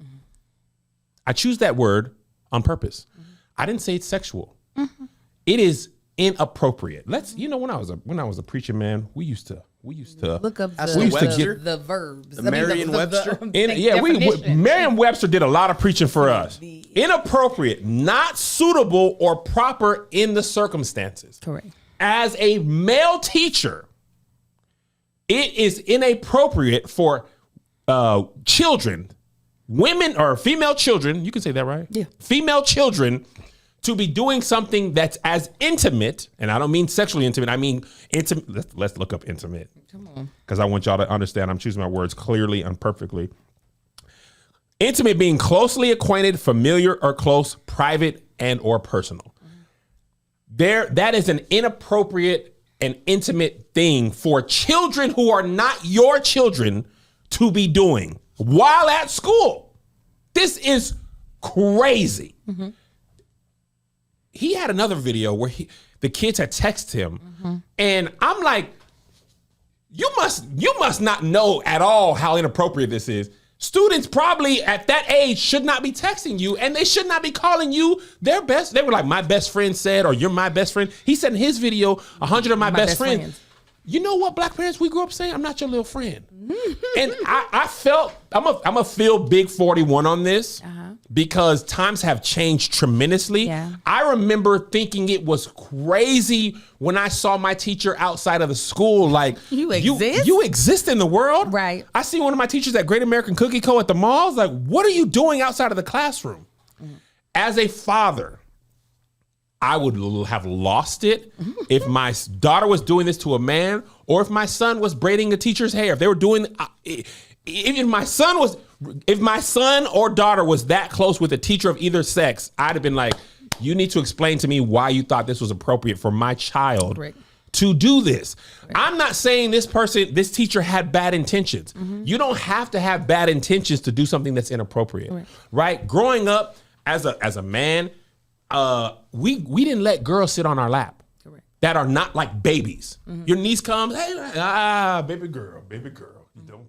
I choose that word on purpose. I didn't say it's sexual. It is inappropriate. When I was a preacher, man, we used to Look up the verbs. The Merriam-Webster? Merriam-Webster did a lot of preaching for us. Inappropriate, not suitable or proper in the circumstances. Correct. As a male teacher, it is inappropriate for children, women or female children, you can say that, right? Yeah. Female children to be doing something that's as intimate, and I don't mean sexually intimate, I mean intimate. Let's look up intimate. Come on. Because I want y'all to understand I'm choosing my words clearly and perfectly. Intimate being closely acquainted, familiar or close, private and or personal. That is an inappropriate and intimate thing for children who are not your children to be doing while at school. This is crazy. Mm-hmm. He had another video where the kids had texted him, and I'm like, you must not know at all how inappropriate this is. Students probably at that age should not be texting you, and they should not be calling you their best. They were like, my best friend said, or you're my best friend. He said in his video, 100 of my best friends. You know what, black parents, we grew up saying, I'm not your little friend. And I felt, I'm a feel big 41 on this because times have changed tremendously. Yeah. I remember thinking it was crazy when I saw my teacher outside of the school. Like, you exist? You exist in the world? Right. I see one of my teachers at Great American Cookie Co. at the malls. Like, what are you doing outside of the classroom? As a father, I would have lost it if my daughter was doing this to a man, or if my son was braiding a teacher's hair. If they were doing, if my son or daughter was that close with a teacher of either sex, I'd have been like, you need to explain to me why you thought this was appropriate for my child to do this. I'm not saying this teacher had bad intentions. You don't have to have bad intentions to do something that's inappropriate, right? Growing up as a man, we didn't let girls sit on our lap that are not like babies. Your niece comes, hey, baby girl. You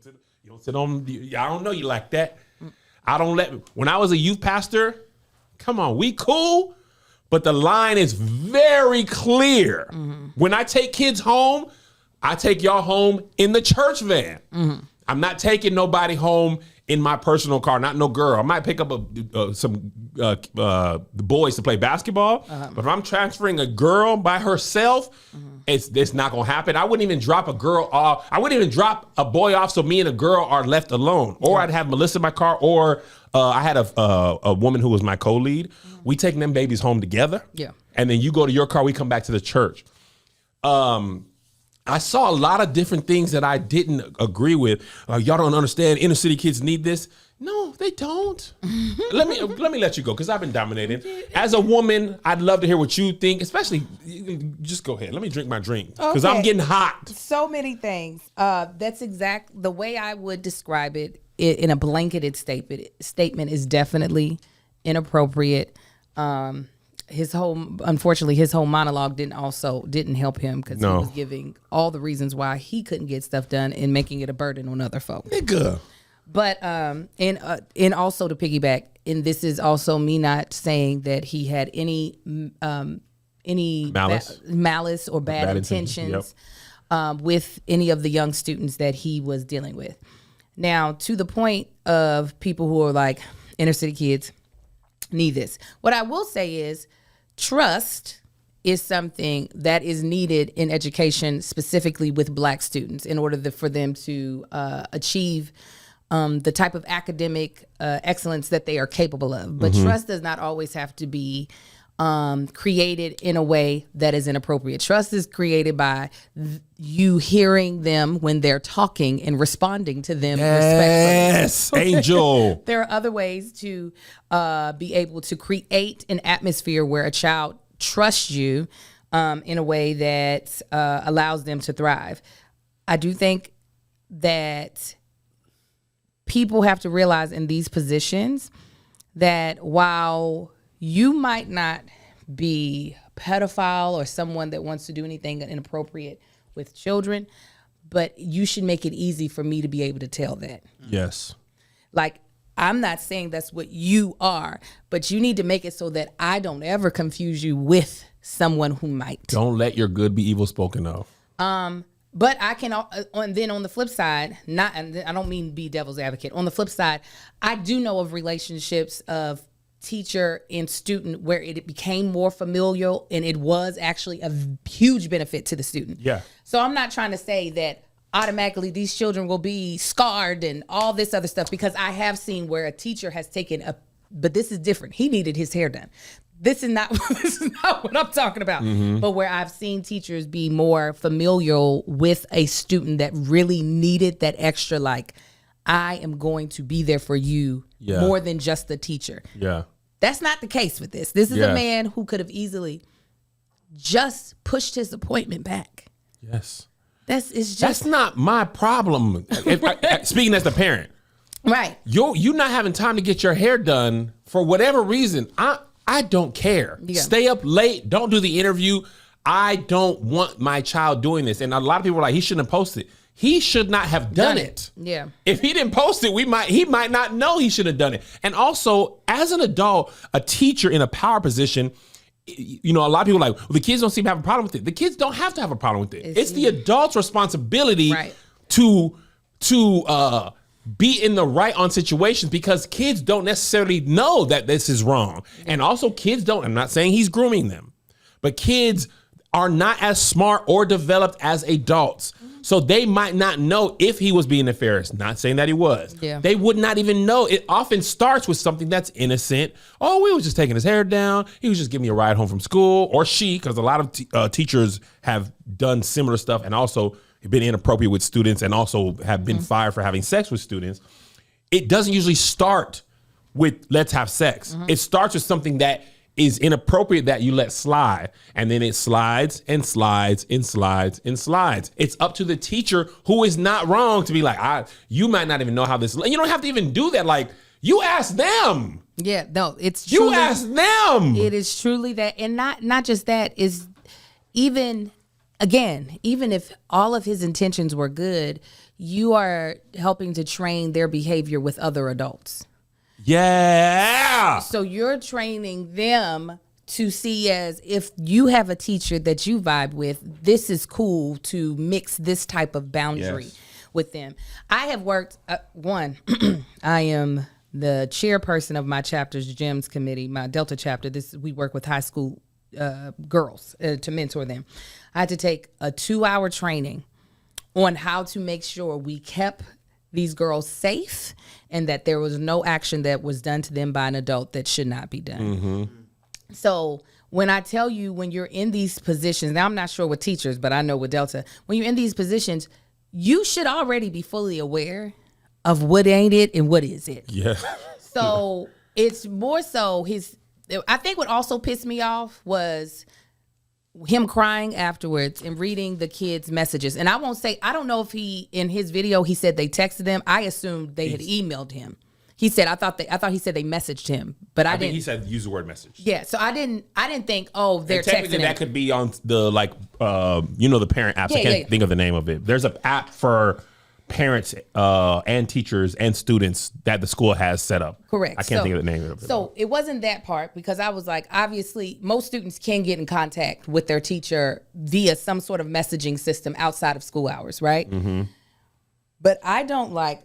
don't sit on, I don't know you like that. When I was a youth pastor, come on, we cool, but the line is very clear. When I take kids home, I take y'all home in the church van. I'm not taking nobody home in my personal car, not no girl. I might pick up some the boys to play basketball, but if I'm transferring a girl by herself, it's not gonna happen. I wouldn't even drop a girl off. I wouldn't even drop a boy off so me and a girl are left alone. Or I'd have Melissa in my car, or I had a woman who was my co-lead. We take them babies home together. Yeah. And then you go to your car, we come back to the church. I saw a lot of different things that I didn't agree with. Y'all don't understand. Inner city kids need this. No, they don't. Let me let you go because I've been dominating. As a woman, I'd love to hear what you think. Especially, just go ahead. Let me drink my drink because I'm getting hot. So many things. That's the way I would describe it in a blanketed statement is definitely inappropriate. Unfortunately, his whole monologue didn't help him because he was giving all the reasons why he couldn't get stuff done and making it a burden on other folks. Nigga. But and also to piggyback, and this is also me not saying that he had any malice or bad intentions with any of the young students that he was dealing with. Now, to the point of people who are like inner city kids need this. What I will say is trust is something that is needed in education, specifically with Black students, in order for them to achieve the type of academic excellence that they are capable of. But trust does not always have to be created in a way that is inappropriate. Trust is created by you hearing them when they're talking and responding to them respectfully. Yes, Angel. There are other ways to be able to create an atmosphere where a child trusts you in a way that allows them to thrive. I do think that people have to realize in these positions that while you might not be a pedophile or someone that wants to do anything inappropriate with children, but you should make it easy for me to be able to tell that. Yes. Like, I'm not saying that's what you are, but you need to make it so that I don't ever confuse you with someone who might. Don't let your good be evil spoken of. But I can, and then on the flip side, and I don't mean be devil's advocate. On the flip side, I do know of relationships of teacher and student where it became more familial and it was actually a huge benefit to the student. Yeah. So I'm not trying to say that automatically these children will be scarred and all this other stuff, because I have seen where a teacher has taken but this is different. He needed his hair done. This is not what I'm talking about. Mm-hmm. But where I've seen teachers be more familial with a student that really needed that extra, like, I am going to be there for you more than just the teacher. Yeah. That's not the case with this. This is a man who could have easily just pushed his appointment back. Yes. That's not my problem. Speaking as the parent. Right. You not having time to get your hair done for whatever reason. I don't care. Yeah. Stay up late. Don't do the interview. I don't want my child doing this. And a lot of people are like, he shouldn't have posted. He should not have done it. Yeah. If he didn't post it, he might not know he should have done it. And also, as an adult, a teacher in a power position, a lot of people are like, well, the kids don't seem to have a problem with it. The kids don't have to have a problem with it. It's the adult's responsibility to be in the right on situations, because kids don't necessarily know that this is wrong. Yeah. And also I'm not saying he's grooming them, but kids are not as smart or developed as adults. So they might not know if he was being nefarious. Not saying that he was. Yeah. They would not even know. It often starts with something that's innocent. Oh, we was just taking his hair down. He was just giving me a ride home from school. Or she, because a lot of teachers have done similar stuff and also been inappropriate with students and also have been fired for having sex with students. It doesn't usually start with let's have sex. It starts with something that is inappropriate that you let slide, and then it slides and slides and slides and slides. It's up to the teacher, who is not wrong, to be like, you might not even know how this. You don't have to even do that. Like, you ask them. Yeah, no, it's truly, you ask them. It is truly that, and not just that, is even if all of his intentions were good, you are helping to train their behavior with other adults. Yeah. So you're training them to see, as if you have a teacher that you vibe with, this is cool to mix this type of boundary with them. I have worked, I am the chairperson of my chapter's GEMS committee, my Delta chapter. We work with high school girls to mentor them. I had to take a 2-hour training on how to make sure we kept these girls safe and that there was no action that was done to them by an adult that should not be done. Mm-hmm. So when I tell you, when you're in these positions, now I'm not sure with teachers, but I know with Delta, when you're in these positions, you should already be fully aware of what ain't it and what is it. Yeah. So it's more so I think what also pissed me off was him crying afterwards and reading the kids' messages. And I don't know if in his video, he said they texted them. I assumed they had emailed him. He said, I thought he said they messaged him, but I didn't. He said use the word message. Yeah. So I didn't think, oh, they're texting him. That could be on the, the parent apps. I can't think of the name of it. There's an app for parents and teachers and students that the school has set up. Correct. I can't think of the name of it. So it wasn't that part, because I was like, obviously most students can get in contact with their teacher via some sort of messaging system outside of school hours, right? Mm-hmm. But I don't like,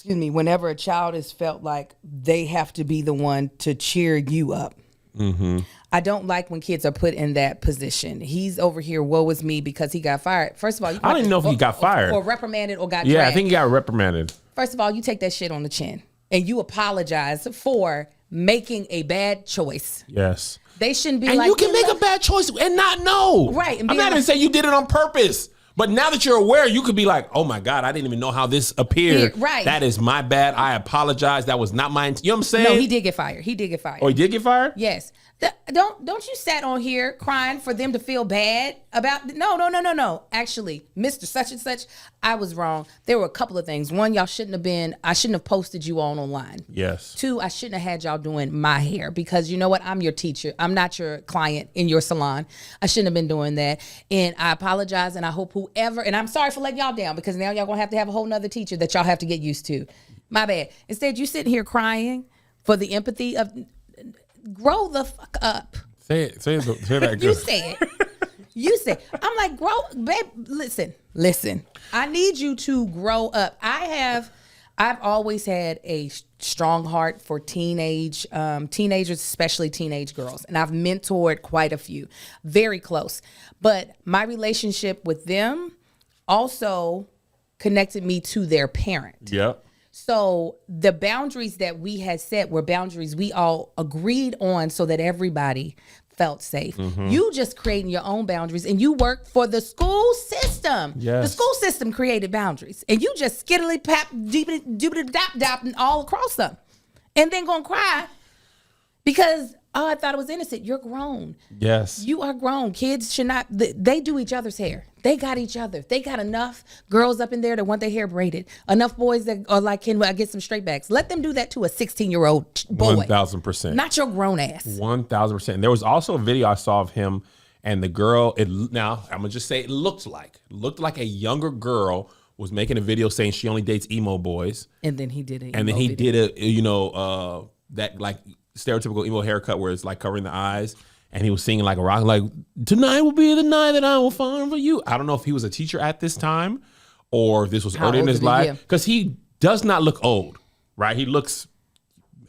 whenever a child is felt like they have to be the one to cheer you up. Mm-hmm. I don't like when kids are put in that position. He's over here, woe is me, because he got fired. First of all, I didn't know if he got fired or reprimanded or got dragged. dragged. I think he got reprimanded. First of all, you take that shit on the chin and you apologize for making a bad choice. Yes. They shouldn't be and like, you can make a bad choice and not know. Right. And I'm not even saying you did it on purpose. But now that you're aware, you could be like, oh my God, I didn't even know how this appeared. Right. That is my bad. I apologize. That was not my intent. You know what I'm saying? No, he did get fired. Oh, he did get fired? Yes. Don't you sat on here crying for them to feel bad about? No. Actually, Mr. Such and Such, I was wrong. There were a couple of things. One, I shouldn't have posted you on online. Yes. Two, I shouldn't have had y'all doing my hair because you know what? I'm your teacher. I'm not your client in your salon. I shouldn't have been doing that. And I apologize, and I hope and I'm sorry for letting y'all down because now y'all gonna have a whole nother teacher that y'all have to get used to. My bad. Instead, you sitting here crying for the empathy of... Grow the fuck up. Say that. You say it. I'm like, babe, listen. I need you to grow up. I've always had a strong heart for teenagers, especially teenage girls. And I've mentored quite a few, very close. But my relationship with them also connected me to their parent. Yep. So the boundaries that we had set were boundaries we all agreed on so that everybody felt safe. Mm-hmm. You just creating your own boundaries and you work for the school system. Yes. The school system created boundaries and you just skiddly pap doobity dop and all across them. And then gonna cry because I thought it was innocent. You're grown. Yes. You are grown. Kids should not, they do each other's hair. They got each other. They got enough girls up in there that want their hair braided. Enough boys that are like, can I get some straight backs? Let them do that to a 16-year-old boy. 1,000%. Not your grown ass. 1,000%. And there was also a video I saw of him and the girl. Now, I'm going to just say it looked like a younger girl was making a video saying she only dates emo boys. And then he did it. And then he did a, that like stereotypical emo haircut where it's like covering the eyes. And he was singing like a rock, like, tonight will be the night that I will find for you. I don't know if he was a teacher at this time or if this was early in his life. Because he does not look old, right? He looks,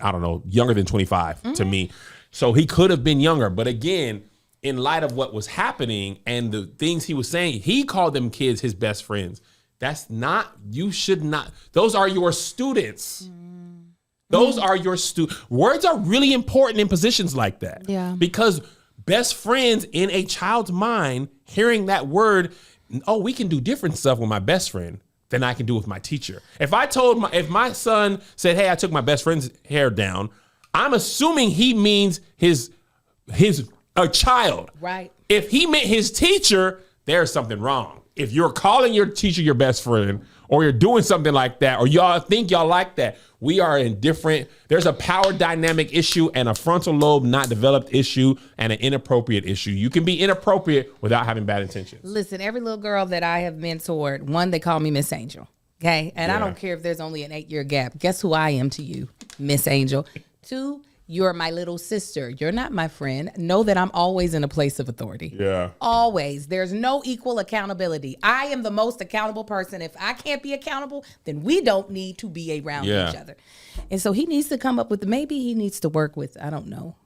I don't know, younger than 25 to me. So he could have been younger. But again, in light of what was happening and the things he was saying, he called them kids his best friends. That's not, you should not. Those are your students. Those are your words are really important in positions like that. Yeah. Because best friends in a child's mind, hearing that word, oh, we can do different stuff with my best friend than I can do with my teacher. If my son said, hey, I took my best friend's hair down, I'm assuming he means a child. Right. If he meant his teacher, there's something wrong. If you're calling your teacher your best friend, or you're doing something like that, or y'all think y'all like that, we are in different, there's a power dynamic issue and a frontal lobe not developed issue and an inappropriate issue. You can be inappropriate without having bad intentions. Listen, every little girl that I have mentored, one, they call me Miss Angel. Okay. And I don't care if there's only an 8-year gap. Guess who I am to you, Miss Angel? 2, you're my little sister. You're not my friend. Know that I'm always in a place of authority. Yeah. Always. There's no equal accountability. I am the most accountable person. If I can't be accountable, then we don't need to be around each other. And so he needs to come up with, maybe he needs to work with, I don't know,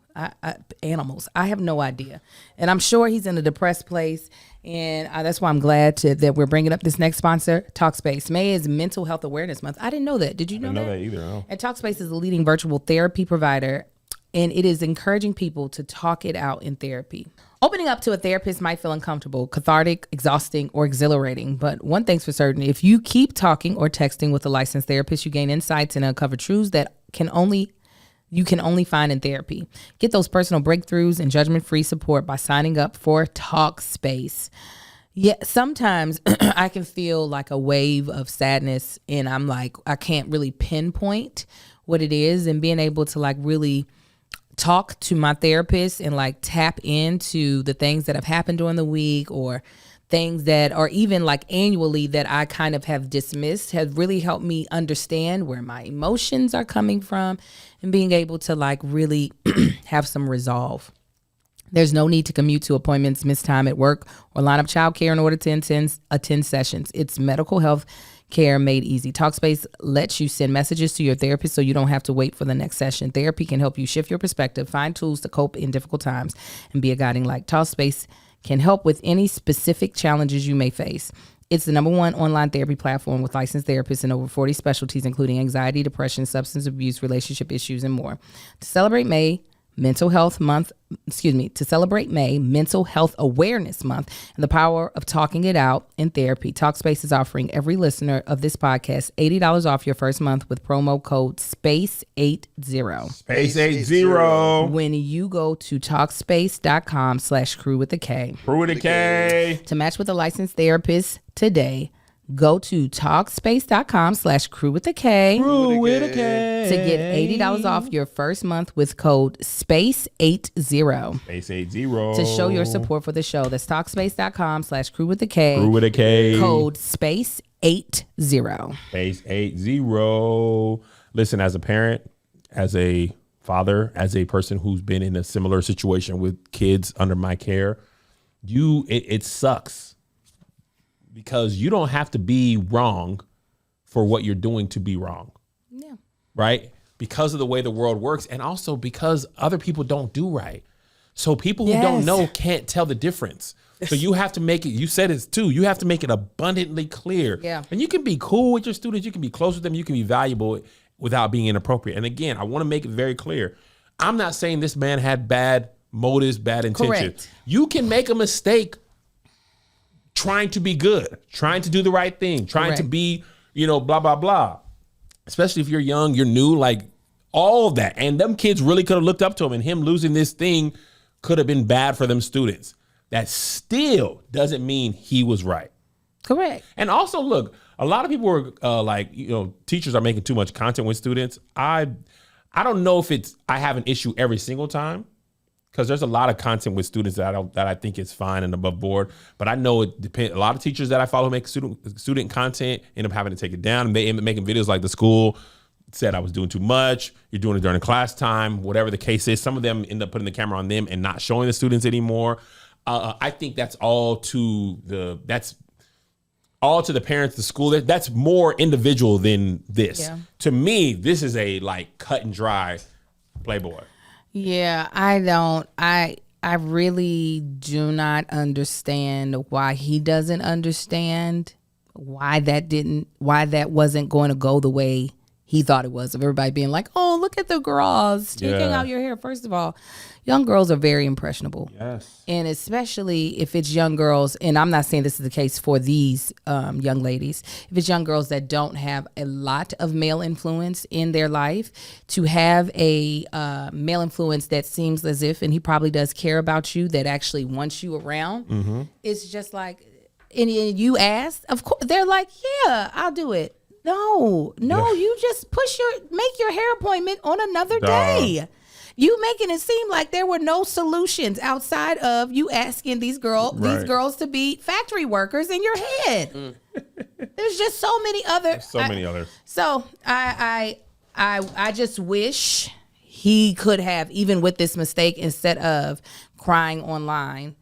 animals. I have no idea. And I'm sure he's in a depressed place. And that's why I'm glad that we're bringing up this next sponsor, Talkspace. May is Mental Health Awareness Month. I didn't know that. Did you know that? I didn't know that either. No. And Talkspace is the leading virtual therapy provider, and it is encouraging people to talk it out in therapy. Opening up to a therapist might feel uncomfortable, cathartic, exhausting, or exhilarating. But one thing's for certain, if you keep talking or texting with a licensed therapist, you gain insights and uncover truths that you can only find in therapy. Get those personal breakthroughs and judgment-free support by signing up for Talkspace. Yeah, sometimes I can feel like a wave of sadness and I'm like, I can't really pinpoint what it is, and being able to like really talk to my therapist and like tap into the things that have happened during the week or things that are even like annually that I kind of have dismissed has really helped me understand where my emotions are coming from and being able to like really have some resolve. There's no need to commute to appointments, miss time at work, or line up childcare in order to attend sessions. It's medical health care made easy. Talkspace lets you send messages to your therapist so you don't have to wait for the next session. Therapy can help you shift your perspective, find tools to cope in difficult times, and be a guiding light. Talkspace can help with any specific challenges you may face. It's the #1 online therapy platform with licensed therapists in over 40 specialties, including anxiety, depression, substance abuse, relationship issues, and more. To celebrate May Mental Health Awareness Month and the power of talking it out in therapy, Talkspace is offering every listener of this podcast $80 off your first month with promo code SPACE80. SPACE80. When you go to Talkspace.com/crew with a K. Crew with a K. To match with a licensed therapist today, go to Talkspace.com/crew with a K. Crew with a K. To get $80 off your first month with code SPACE80. SPACE80. To show your support for the show. That's Talkspace.com/crew with a K. Crew with a K. Code SPACE80. SPACE80. Listen, as a parent, as a father, as a person who's been in a similar situation with kids under my care, it sucks. Because you don't have to be wrong for what you're doing to be wrong. Yeah. Right? Because of the way the world works, and also because other people don't do right. So people who don't know can't tell the difference. So you have to make it, you said it too, you have to make it abundantly clear. Yeah. And you can be cool with your students, you can be close with them, you can be valuable without being inappropriate. And again, I want to make it very clear. I'm not saying this man had bad motives, bad intentions. Correct. You can make a mistake trying to be good, trying to do the right thing, trying to be, blah, blah, blah. Especially if you're young, you're new, like all of that. And them kids really could have looked up to him, and him losing this thing could have been bad for them students. That still doesn't mean he was right. Correct. And also, look, a lot of people are teachers are making too much content with students. I don't know if I have an issue every single time. Because there's a lot of content with students that I think is fine and above board, but I know it depends. A lot of teachers that I follow make student content end up having to take it down, and they end up making videos like the school said I was doing too much. You're doing it during class time, whatever the case is. Some of them end up putting the camera on them and not showing the students anymore. I think that's all to the parents, the school. That's more individual than this. Yeah. To me, this is a cut and dry Playboy. Yeah, I really do not understand why he doesn't understand why that wasn't going to go the way he thought it was, of everybody being like, oh, look at the girls taking out your hair. First of all, young girls are very impressionable. Yes. And especially if it's young girls, and I'm not saying this is the case for these young ladies, if it's young girls that don't have a lot of male influence in their life, to have a male influence that seems as if, and he probably does care about you, that actually wants you around, it's just like, and you ask, of course, they're like, yeah, I'll do it. No, you just make your hair appointment on another day. You making it seem like there were no solutions outside of you asking these girls to be factory workers in your head. There's just so many others. So I just wish he could have, even with this mistake, instead of crying online,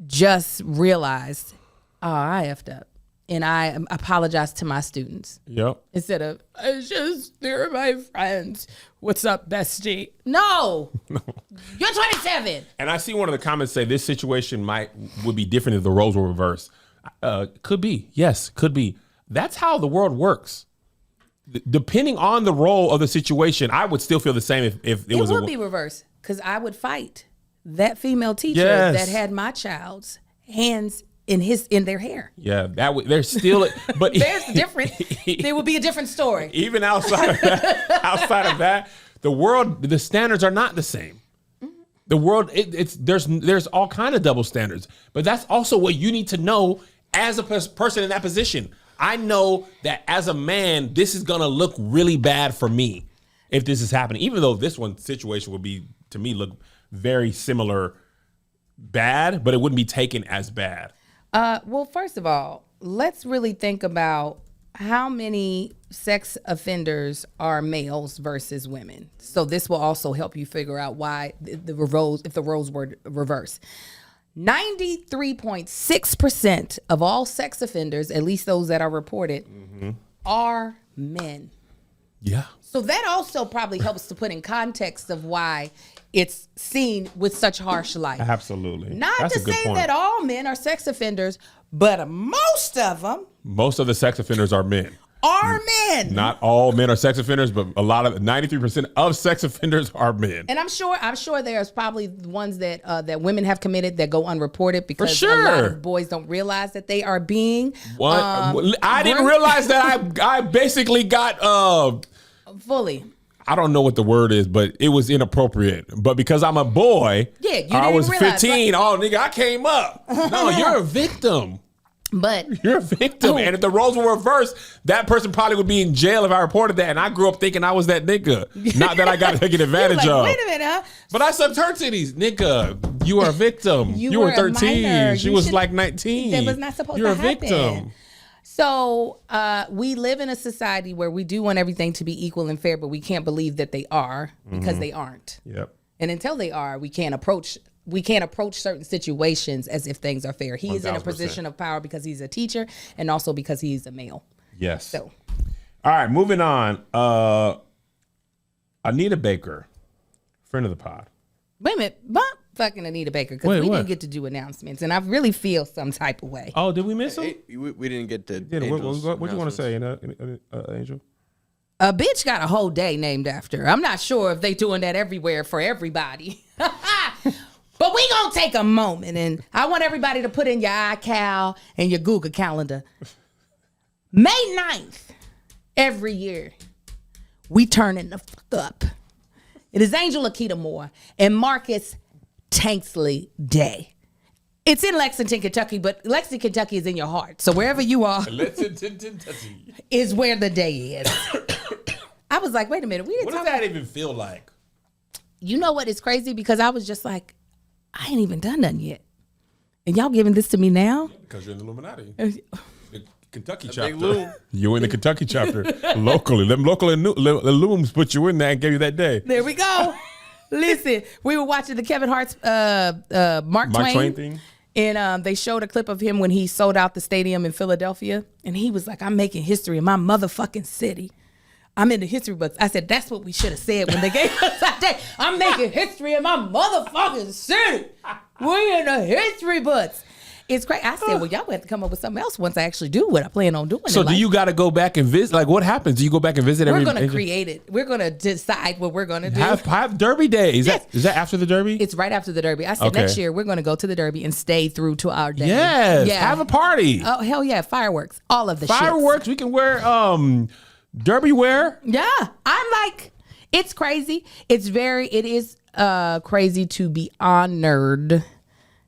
just realized, oh, I effed up. And I apologize to my students. Yep. Instead of, they're my friends. What's up, bestie? No. You're 27. And I see one of the comments say this situation would be different if the roles were reversed. Could be. Yes, could be. That's how the world works. Depending on the role of the situation, I would still feel the same if it was. It would be reversed, because I would fight that female teacher that had my child's hands in their hair. Yeah, there's still, but there's different. There would be a different story. Even outside of that, the standards are not the same. The world, there's all kind of double standards, but that's also what you need to know as a person in that position. I know that as a man, this is gonna look really bad for me if this is happening. Even though this one situation would be, to me, look very similar bad, but it wouldn't be taken as bad. Well, first of all, let's really think about how many sex offenders are males versus women. So this will also help you figure out why if the roles were reversed. 93.6% of all sex offenders, at least those that are reported, are men. Yeah. So that also probably helps to put in context of why it's seen with such harsh light. Absolutely. Not That's to a good say point. that all men are sex offenders, but most of them Most of the sex offenders are men. are men. Not all men are sex offenders, but a lot of 93% of sex offenders are men. And I'm sure there's probably ones that that women have committed that go unrulreported because For sure. a lot of boys don't realize that they are being I didn't realize that I basically got fully. I don't know what the word is, but it was inappropriate. But because I'm a boy, Yeah, you I didn't was realize, 15. Oh, nigga, I came up. No, you're a victim. But You're a victim. And if the roles were reversed, that person probably would be in jail if I reported that. And I grew up thinking I was that nigga. Not that I got taken advantage like, of. wait a minute, huh? But I sucked her titties. Nigga, you are a victim. You were were a 13. minor. She You was should- like 19. That was not supposed You're to a happen. victim. So we live in a society where we do want everything to be equal and fair, but we can't believe that they are because they aren't. Yep. And until they are, we can't approach certain situations as if things are fair. He is in a 1000%. position of power because he's a teacher and also because he's a male. Yes. So All right, moving on. Anita Baker, friend of the pod. wait a minute, but fucking Anita Baker, because Wait, we what? didn't get to do announcements, and I really feel some type of way. Oh, did we miss him? We didn't get to. What you want to say, Angel? A bitch got a whole day named after her. I'm not sure if they doing that everywhere for everybody. But we gonna take a moment, and I want everybody to put in your iCal and your Google Calendar. May 9th, every year, we turning the fuck up. It is Angel Akita Moore and Marcus Tanksley Day. It's in Lexington, Kentucky, but Lexington, Kentucky is in your heart. So wherever you are is where the day is. I was like, wait a minute. We didn't What does talk that even feel like? You know what is crazy? Because I was just like, I ain't even done nothing yet. And y'all giving this to me now? Because you're in the Illuminati. The Kentucky chapter. big loom. You in the Kentucky chapter locally. Them local looms put you in there and gave you that day. There we go. Listen, we were watching the Kevin Hart's Mark Twain thing. And they showed a clip of him when he sold out the stadium in Philadelphia. And he was like, I'm making history in my motherfucking city. I'm in the history books. I said, that's what we should have said when they gave us that day. I'm making history in my motherfucking city. We in the history books. It's crazy. I said, well, y'all have to come up with something else once I actually do what I plan on doing. So do you got to go back and visit? Like, what happens? Do you go back and visit? We're going to create it. We're going to decide what we're going to do. Have Derby Day. Is that after the Derby? It's right after the Derby. I said Okay. next year we're going to go to the Derby and stay through to our day. Yes. Yeah. Have a party. Oh, hell yeah. Fireworks. All of the shit. Fireworks. We can wear Derby wear. Yeah. I'm like, it's crazy. It is crazy to be honored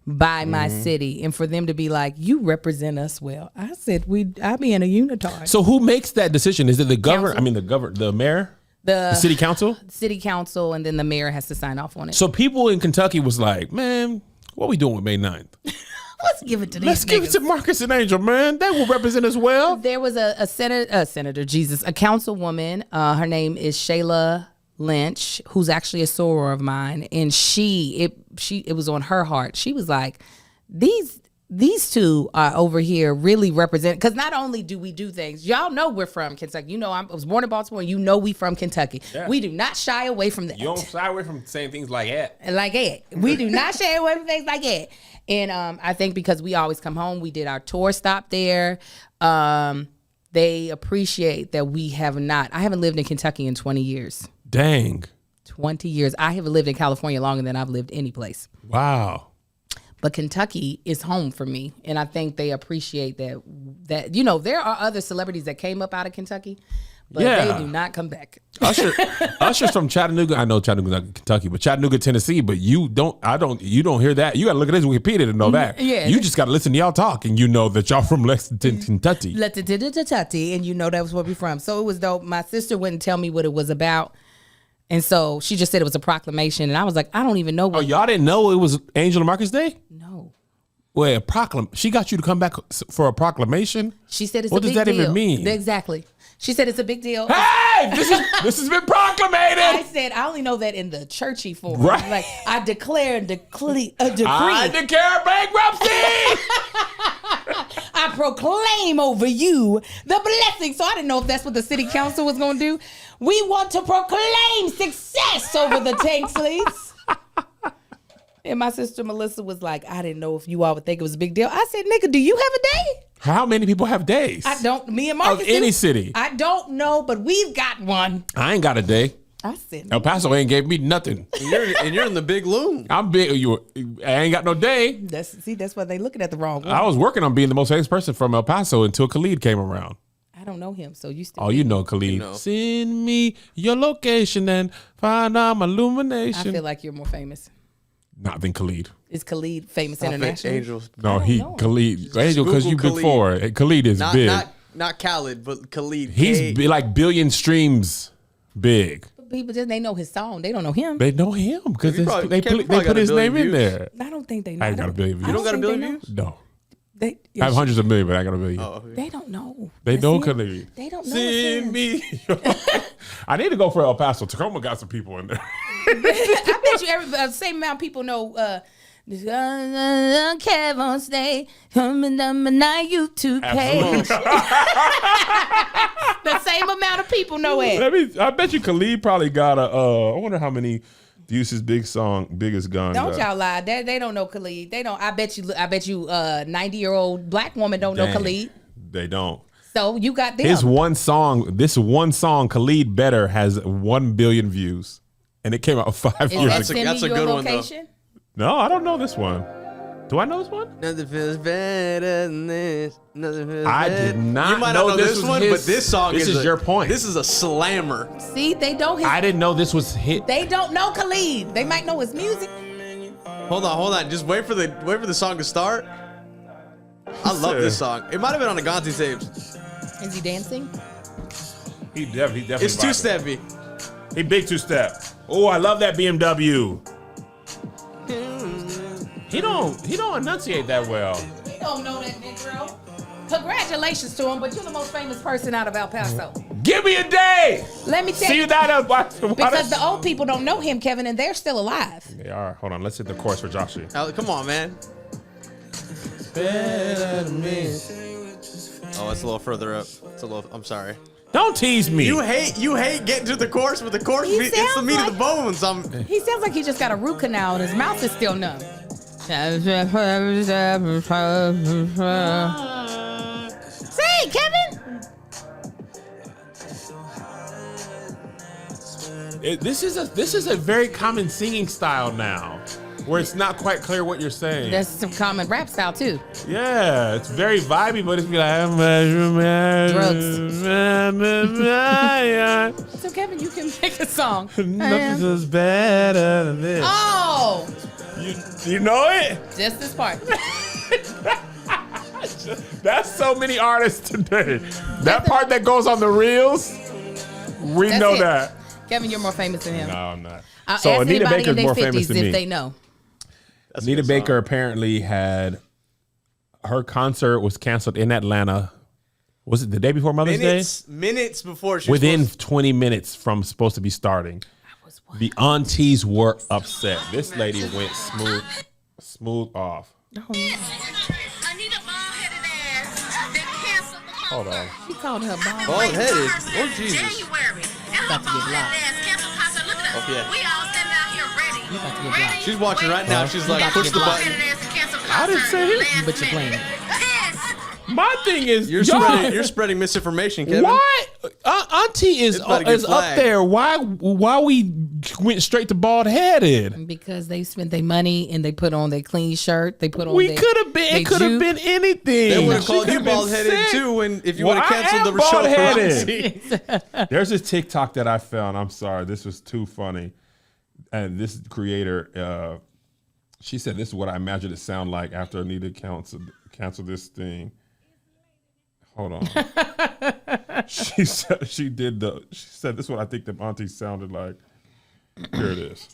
by my city and for them to be like, you represent us well. I said, I be in a unitard. So who makes that decision? Is it the governor? Council. The mayor? The city council? City council, and then the mayor has to sign off on it. So people in Kentucky was like, man, what we doing with May 9th? Let's give it to these Let's give it to Marcus and Angel, man. They will represent us well. There was a councilwoman. Her name is Shayla Lynch, who's actually a soror of mine, and it was on her heart. She was like, these two are over here really represent, because not only do we do things, y'all know we're from Kentucky. You know, I was born in Baltimore. You know we from Kentucky. Yeah. We do not shy away from that. You don't shy away from saying things like that. Like that. We do not shy away from things like that. And I think because we always come home, we did our tour stop there. They appreciate that I haven't lived in Kentucky in 20 years. Dang. 20 years. I haven't lived in California longer than I've lived any place. Wow. But Kentucky is home for me. And I think they appreciate that, you know, there are other celebrities that came up out of Kentucky, but they do not come back. Usher's from Chattanooga. I know Chattanooga's not Kentucky, but Chattanooga, Tennessee. But you don't hear that. You got to look at this Wikipedia to know that. Yeah. You just got to listen to y'all talk, and you know that y'all from Lexington, Kentucky. And you know that was where we're from. So it was dope. My sister wouldn't tell me what it was about. And so she just said it was a proclamation. And I was like, I don't even know what. Oh, y'all didn't know it was Angel and Marcus Day? No. Well, she got you to come back for a proclamation? She said it's what a big deal. What does that even mean? Exactly. She said it's a big deal. Hey, this has been proclamated. I said, I only know that in the churchy form. Right. Like, I declare a decree. I declare bankruptcy. I proclaim over you the blessing. So I didn't know if that's what the city council was going to do. We want to proclaim success over the Tanksleys. And my sister Melissa was like, I didn't know if you all would think it was a big deal. I said, nigga, do you have a day? How many people have days? I don't. Me and Marcus of any do. city. I don't know, but we've got one. I ain't got a day. I said, El Paso ain't gave me nothing. And you're in the big loom. I'm big. I ain't got no day. That's why they looking at the wrong one. I was working on being the most famous person from El Paso until Khalid came around. I don't know him, so you still. Oh, you know Khalid. You know. Send me your location and find out my illumination. I feel like you're more famous. Not than Khalid. Is Khalid famous internationally? Angels. No, Khalid. Angel, because Google you've been Khalid. before. Khalid is big. Not Khalid, but Khalid. He's like billion streams big. People just they know his song. They don't know him. They know him because He probably- they Kevin put probably got a his billion name in views. there. I don't think they know. I ain't got a billion views. You don't got a think billion they know. views? No. They, I have hundreds of million, but I got a billion. Oh, They don't know. They That's know him. Khalid. They don't know. Send it's me. I need to go for El Paso. Tacoma got some people in there. I bet you every same amount of people know. Kev on stage, coming down my night YouTube page. The same amount of people know it. I bet you Khalid probably got a. I wonder how many views his biggest gun. Don't got. y'all lie. They don't know Khalid. They don't. I bet you. 90-year-old black woman don't know Dang. Khalid. They don't. So you got them. This one song, Khalid Better, has 1 billion views, and it came out 5 Is years that ago. send that's me a your good one, though. location? No, I don't know this one. Do I know this one? Nothing feels better than this. Nothing feels I better. did not You might know not know this this was one, his- but this song this is your point. This is a slammer. See, they don't. I didn't know this was hit. They don't know Khalid. They might know his music. Hold on. Just wait for the song to start. I love this song. It might have been on the Gonti tapes. Is he dancing? He definitely. It's vibing. two-steppy. He big 2-step. Oh, I love that BMW. He don't enunciate that well. He don't know that big girl. Congratulations to him, but you're the most famous person out of El Paso. Give me a day. Let me tell See you. you that Because the old people don't know him, Kevin, and they're still alive. They are. Hold on. Let's hit the chorus for Joshie. Come on, man. Oh, it's a little further up. I'm sorry. Don't tease me. You hate getting to the chorus, but the chorus He it's the sounds meat like- of the bones. He sounds like he just got a root canal and his mouth is still numb. Say, Kevin. This is a very common singing style now, where it's not quite clear what you're saying. That's some common rap style too. Yeah, it's very vibey, but it's like Drugs. So Kevin, you can make a song. Nothing's better than this. Oh, You know it? just this part. That's so many artists today. That part that goes on the reels, we That's know it. that. Kevin, you're more famous than him. No, I'm not. I'll So ask Anita anybody Baker's in their more famous 50s than if me. they know. That's a Anita good Baker song. apparently had her concert was canceled in Atlanta. Was it the day before Mother's Day? Minutes before she was Within supposed 20 minutes from supposed to be starting. The aunties were upset. This lady went smooth off. Anita bald-headed ass been canceled the Hold on. She called her bald. bald-headed. Oh, Jesus. January. And About to get her bald-headed blocked. ass canceled concert. Look at us. Oh, yeah. We all standing out here ready. You about to get blocked. She's watching right now. She's like, about to push get the blocked. button. I didn't say it. But you're playing. My thing is, You're spreading misinformation, Kevin. why auntie is about to get up flagged. there? Why we went straight to bald headed? Because they spent their money and they put on their clean shirt. They put on. We their- could have been. they It could have juke. been anything. They would have She called you could've been bald-headed sick. too if you Well, would have I canceled am the show for bald-headed. auntie. There's this TikTok that I found. I'm sorry, this was too funny. And this creator, she said, "This is what I imagine it sound like after Anita canceled this thing." Hold on. She said she said this is what I think the auntie sounded like. Here it is.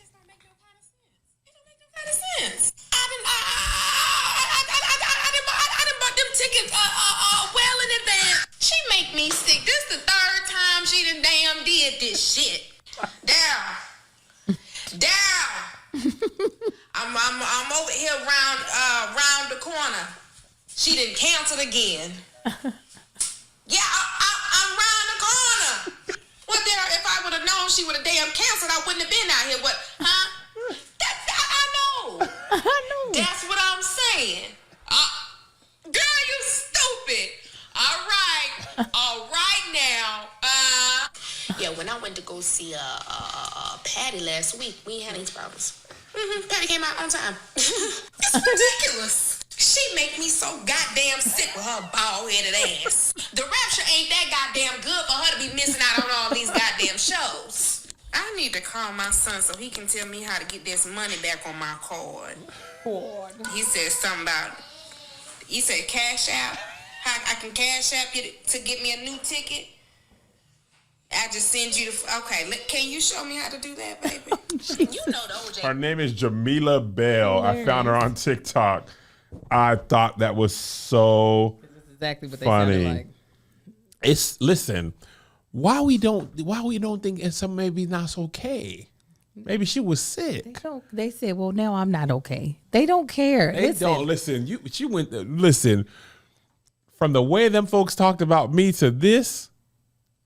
I done bought them tickets well in advance. She make me sick. This the third time she done damn did this shit. Down. I'm over here round the corner. She done canceled again. Yeah, I'm round the corner. What there? If I would have known she would have damn canceled, I wouldn't have been out here. What? Huh? I know. I know. That's what I'm saying. Girl, you stupid. All right now. Yeah, when I went to go see Patty last week, we ain't had any problems. Patty came out on time. It's ridiculous. She make me so goddamn sick with her bald-headed ass. The rapture ain't that goddamn good for her to be missing out on all these goddamn shows. I need to call my son so he can tell me how to get this money back on my card. He said something about, he said cash out. How I can cash out you to get me a new ticket. I just send you the, okay, can you show me how to do that, baby? You know the OJ. Her name is Jamila Bell. I found her on TikTok. I thought that was so That's exactly what they funny. sounded like. It's listen, why we don't think it's some maybe not okay. Maybe she was sick. They said, well, now I'm not okay. They don't care. They don't listen. She went listen. From the way them folks talked about me to this,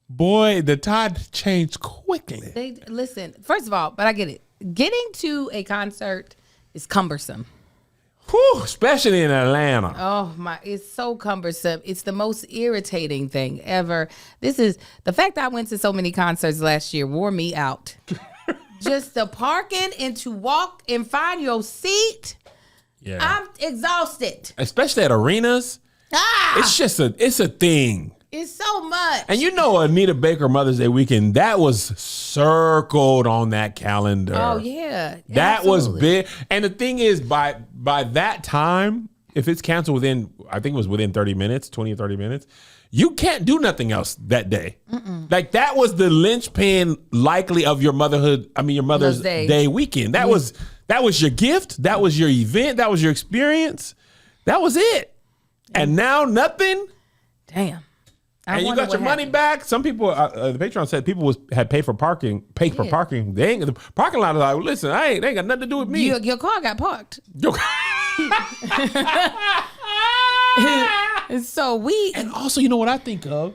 boy, the tide changed quickly. They listen. First of all, but I get it. Getting to a concert is cumbersome. Whew, especially in Atlanta. Oh my, it's so cumbersome. It's the most irritating thing ever. This is the fact that I went to so many concerts last year wore me out. Just the parking and to walk and find your seat. Yeah. I'm exhausted. Especially at arenas. It's a thing. It's so much. And you know Anita Baker Mother's Day weekend, that was circled on that calendar. Oh yeah. That was absolutely. big. And the thing is, by that time, if it's canceled within, I think it was within 30 minutes, 20 or 30 minutes, you can't do nothing else that day. Like that was the linchpin likely of your motherhood. I mean, your Mother's Day weekend. That was your gift. That was your event. That was your experience. That was it. And now nothing. Damn. And you got your money back. Some people, the Patreon said people had paid for parking. For parking. They ain't the parking lot is like, listen, they ain't got nothing to do with me. Your car got parked. So and also, you know what I think of?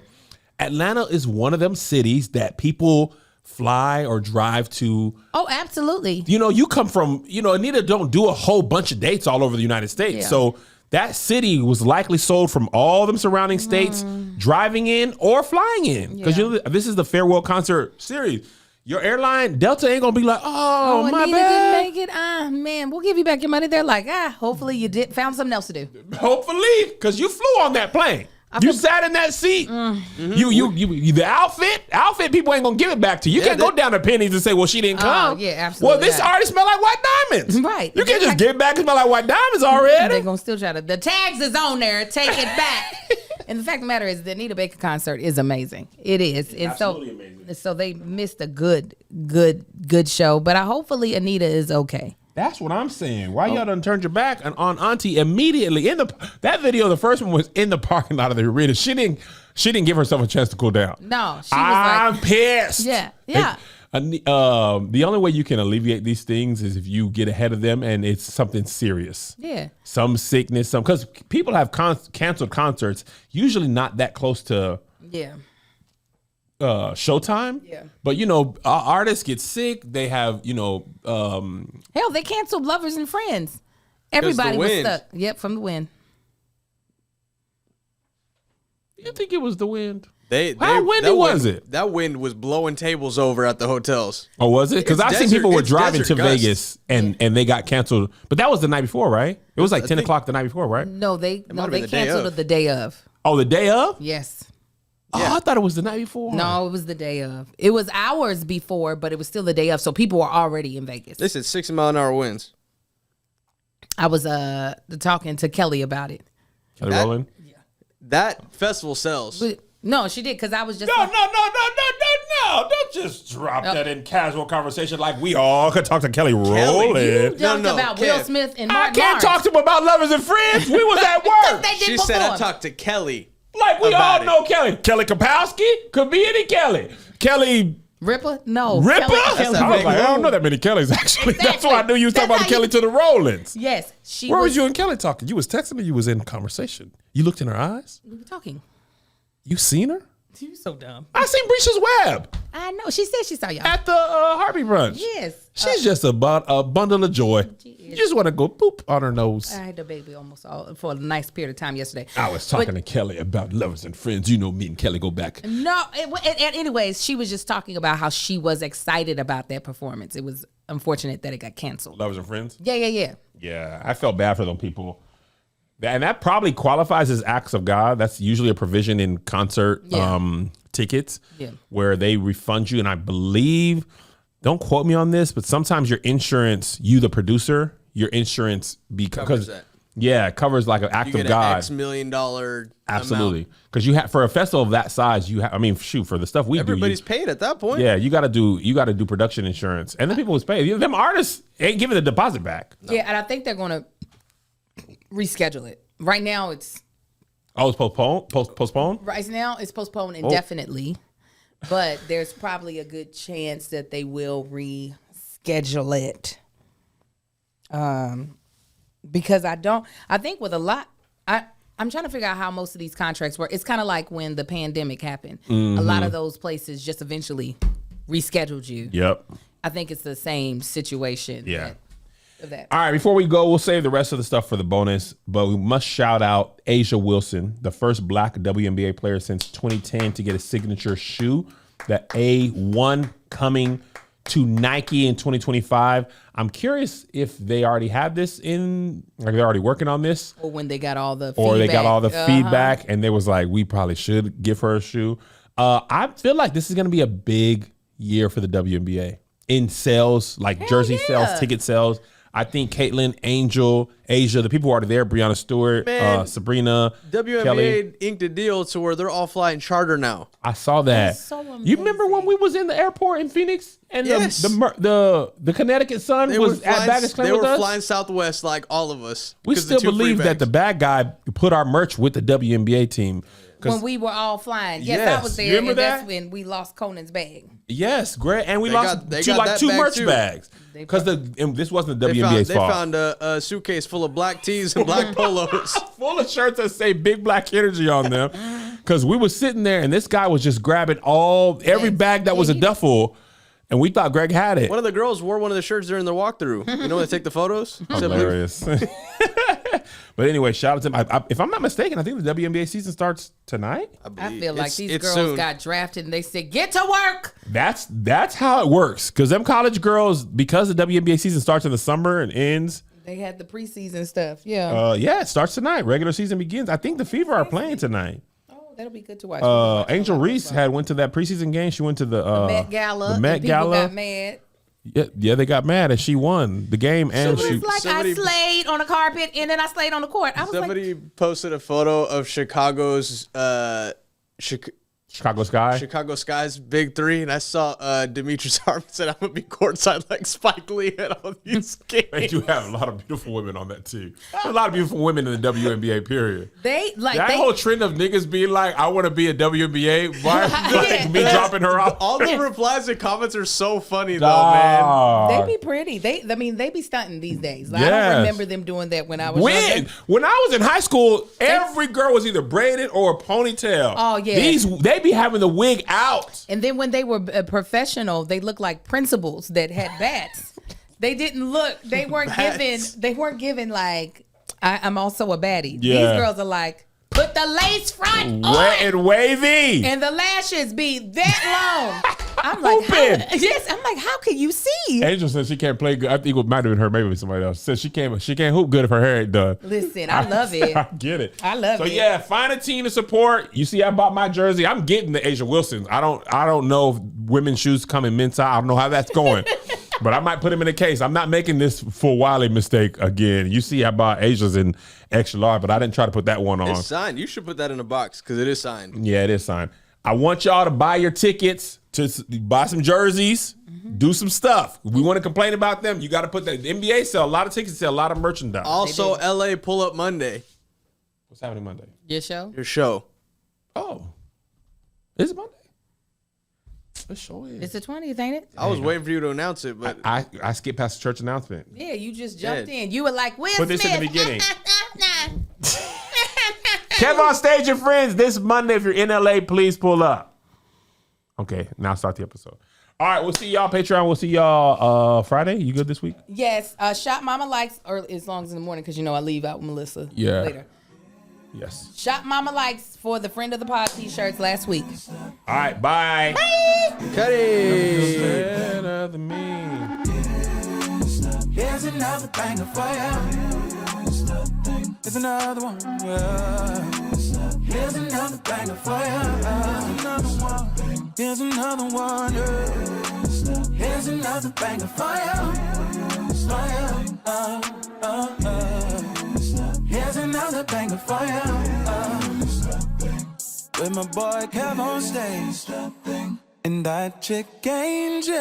Atlanta is one of them cities that people fly or drive to. Oh, absolutely. You know, you come from, Anita don't do a whole bunch of dates all over the United States. Yeah. So that city was likely sold from all them surrounding states, driving in or flying in. Because this is the Farewell Concert series. Your airline, Delta ain't gonna be like, oh my Anita bad. didn't make it. Man, we'll give you back your money. They're like, hopefully you found something else to do. Hopefully, because you flew on that plane. You sat in that seat. You the outfit people ain't gonna give it back to you. You can't go down to Penny's and say, well, she didn't come. Yeah, absolutely. Well, this already smell like white diamonds. Right. You can't just give it back and smell like white diamonds already. They're gonna still try to. The tags is on there. Take it back. And the fact of the matter is, the Anita Baker concert is amazing. It is. And absolutely amazing. So they missed a good show. But hopefully Anita is okay. That's what I'm saying. Why y'all done turned your back on Auntie immediately in that video? The first one was in the parking lot of the arena. She didn't give herself a chance to cool down. No, she was I'm pissed. Yeah. The only way you can alleviate these things is if you get ahead of them and it's something serious. Yeah. Some sickness, because people have canceled concerts, usually not that close to showtime. Yeah. But artists get sick. They have hell, they canceled Lovers and Friends. Everybody was stuck. Yep, from the wind. You think it was the wind? How windy was it? That wind was blowing tables over at the hotels. Oh, was it? Because I've seen people were driving to Vegas and they got canceled. But that was the night before, right? It was like 10 o'clock the night before, right? No, they canceled it the day of. Oh, the day of? Yes. Yeah. Oh, I thought it was the night before. No, it was the day of. It was hours before, but it was still the day of. So people were already in Vegas. They said 60-mile-an-hour winds. I was talking to Kelly about it. Kelly Rowland? Yeah. That festival sells. No, she did, because I was just No. Don't just drop that in casual conversation like we all could talk to Kelly Rowland. You talked about Will Smith and Mark I can't talk to him about Lovers and Friends. We was at work. She said I talked to Kelly. Like we all know Kelly. Kelly Kapowski? Could be any Kelly. Kelly Ripper? No. Ripper? Kelly. I was like, I don't know that many Kellys, actually. Exactly. That's why I knew you was talking about Kelly to the Rowlands. Yes. Where was you and Kelly talking? You was texting or you was in conversation? You looked in her eyes? We were talking. You seen her? You so dumb. I seen Brisha's Web I know. She said she saw y'all. at the Harvey brunch. Yes. She's just a bundle of joy. You just want to go boop on her nose. I had the baby almost all for a nice period of time yesterday. I was talking to Kelly about lovers and friends. You know, me and Kelly go back. No, anyways, she was just talking about how she was excited about that performance. It was unfortunate that it got canceled. Lovers and friends? Yeah. Yeah, I felt bad for them people. And that probably qualifies as acts of God. That's usually a provision in concert tickets where they refund you. And I believe, don't quote me on this, but sometimes your insurance, you the producer, your insurance because it covers like an act you of get God. An $X million Absolutely, because you have for a festival of that size, for the stuff we everybody's paid at that point. Yeah, you got to do production insurance, and the people who's paid, them artists ain't giving the deposit back. No. Yeah, and I think they're gonna reschedule it. Right now, it's postponed. Right now, it's postponed indefinitely, but there's probably a good chance that they will reschedule it. Because I think with a lot, I'm trying to figure out how most of these contracts work. It's kind of like when the pandemic happened. Mm-hmm. A lot of those places just eventually rescheduled you. Yep. I think it's the same situation. Yeah. That. All right, before we go, we'll save the rest of the stuff for the bonus, but we must shout out Asia Wilson, the first black WNBA player since 2010 to get a signature shoe, the A1 coming to Nike in 2025. I'm curious if they already have this they're already working on this. Or when they got all the feedback. Or they got all the feedback and they was like, we probably should give her a shoe. I feel like this is going to be a big year for the WNBA in sales, like jersey sales, ticket sales. I think Caitlin, Angel, Asia, the people who are there, Breonna Stewart, Sabrina, WNBA Kelly. inked a deal to where they're all flying charter now. I saw that. That's so amazing. You remember when we was in the airport in Phoenix and the Connecticut Sun was at baggage claim They with were us? flying Southwest like all of us. We still believe that the bad guy put our merch with the WNBA team. When we were all flying. Yes, I was there. Remember and that? That's when we lost Conan's bag. Yes, great. And we lost two bag merch too. bags. Because this wasn't the WNBA's They fault. found a suitcase full of black tees and black polos. Full of shirts that say Big Black Energy on them. Because we were sitting there and this guy was just grabbing every bag that was a duffel. And we thought Greg had it. One of the girls wore one of the shirts during their walkthrough. You know when they take the photos? Hilarious. But anyway, shout out to him. If I'm not mistaken, I think the WNBA season starts tonight. I feel like these girls soon. got drafted and they said, get to work. That's how it works. Because them college girls, because the WNBA season starts in the summer and ends. They had the preseason stuff. Yeah. It starts tonight. Regular season begins. I think the Fever are playing tonight. That'll be good to watch. Angel Reese went to that preseason game. She went to the Met Gala. The Met Gala. People got mad. Yeah, they got mad and she won the game. And I slayed on the carpet and then I slayed on the court. Somebody posted a photo of Chicago's Chicago Sky. Chicago Sky's big three, and I saw Demetrius Harmon said I'm gonna be courtside like Spike Lee at all these games. They do have a lot of beautiful women on that team. There's a lot of beautiful women in the WNBA. Period. That whole trend of niggas being like, "I want to be a WNBA," me dropping her off. All the replies and comments are so funny though, man. They be pretty. They be stunting these days. Like, I don't remember them doing that when I was younger. When I was in high school, every girl was either braided or a ponytail. Oh yeah, they be having the wig out. And then when they were professional, they looked like principals that had bats. They didn't look. They weren't given. They weren't given like I'm also a baddie. Yeah. These girls are like, put the lace front wet and wavy, and the lashes be that long. I'm like, how can you see? Angel says she can't play good. I think it might have been her, maybe somebody else. Says she can't hoop good if her hair ain't done. Listen, I love it. I get it. I love it. So yeah, find a team to support. You see, I bought my jersey. I'm getting the Asia Wilsons. I don't know if women's shoes come in men's size. I don't know how that's going. But I might put them in a case. I'm not making this full Wiley mistake again. You see, I bought Asia's in extra large, but I didn't try to put that one on. It's signed. You should put that in a box because it is signed. Yeah, it is signed. I want y'all to buy your tickets, to buy some jerseys, do some stuff. We want to complain about them. You got to put that. The NBA sell a lot of tickets, sell a lot of merchandise. Also, LA Pull Up Monday. What's happening Monday? Your show? Your show. Oh. Is it Monday? It sure is. It's the 20th, ain't it? I was waiting for you to announce it, but I skipped past the church announcement. Yeah, you just jumped in. You were like, Will Put Smith. this in the beginning. Kev on Stage and Friends this Monday. If you're in LA, please pull up. Okay, now start the episode. All right, we'll see y'all Patreon. We'll see y'all Friday. You good this week? Yes. Shop Mama Likes, or as long as in the morning, because I leave out with Melissa later. Yes. Shop Mama Likes for the Friend of the Pod t-shirts last week. All right, bye. Bye. Cut it. Better than me. Here's another banger for ya. Here's another one. Yeah. Here's another banger for ya. Here's another one. Yeah. Here's another banger for ya. Here's another banger for ya. With my boy Kev on stage and that chick Angel.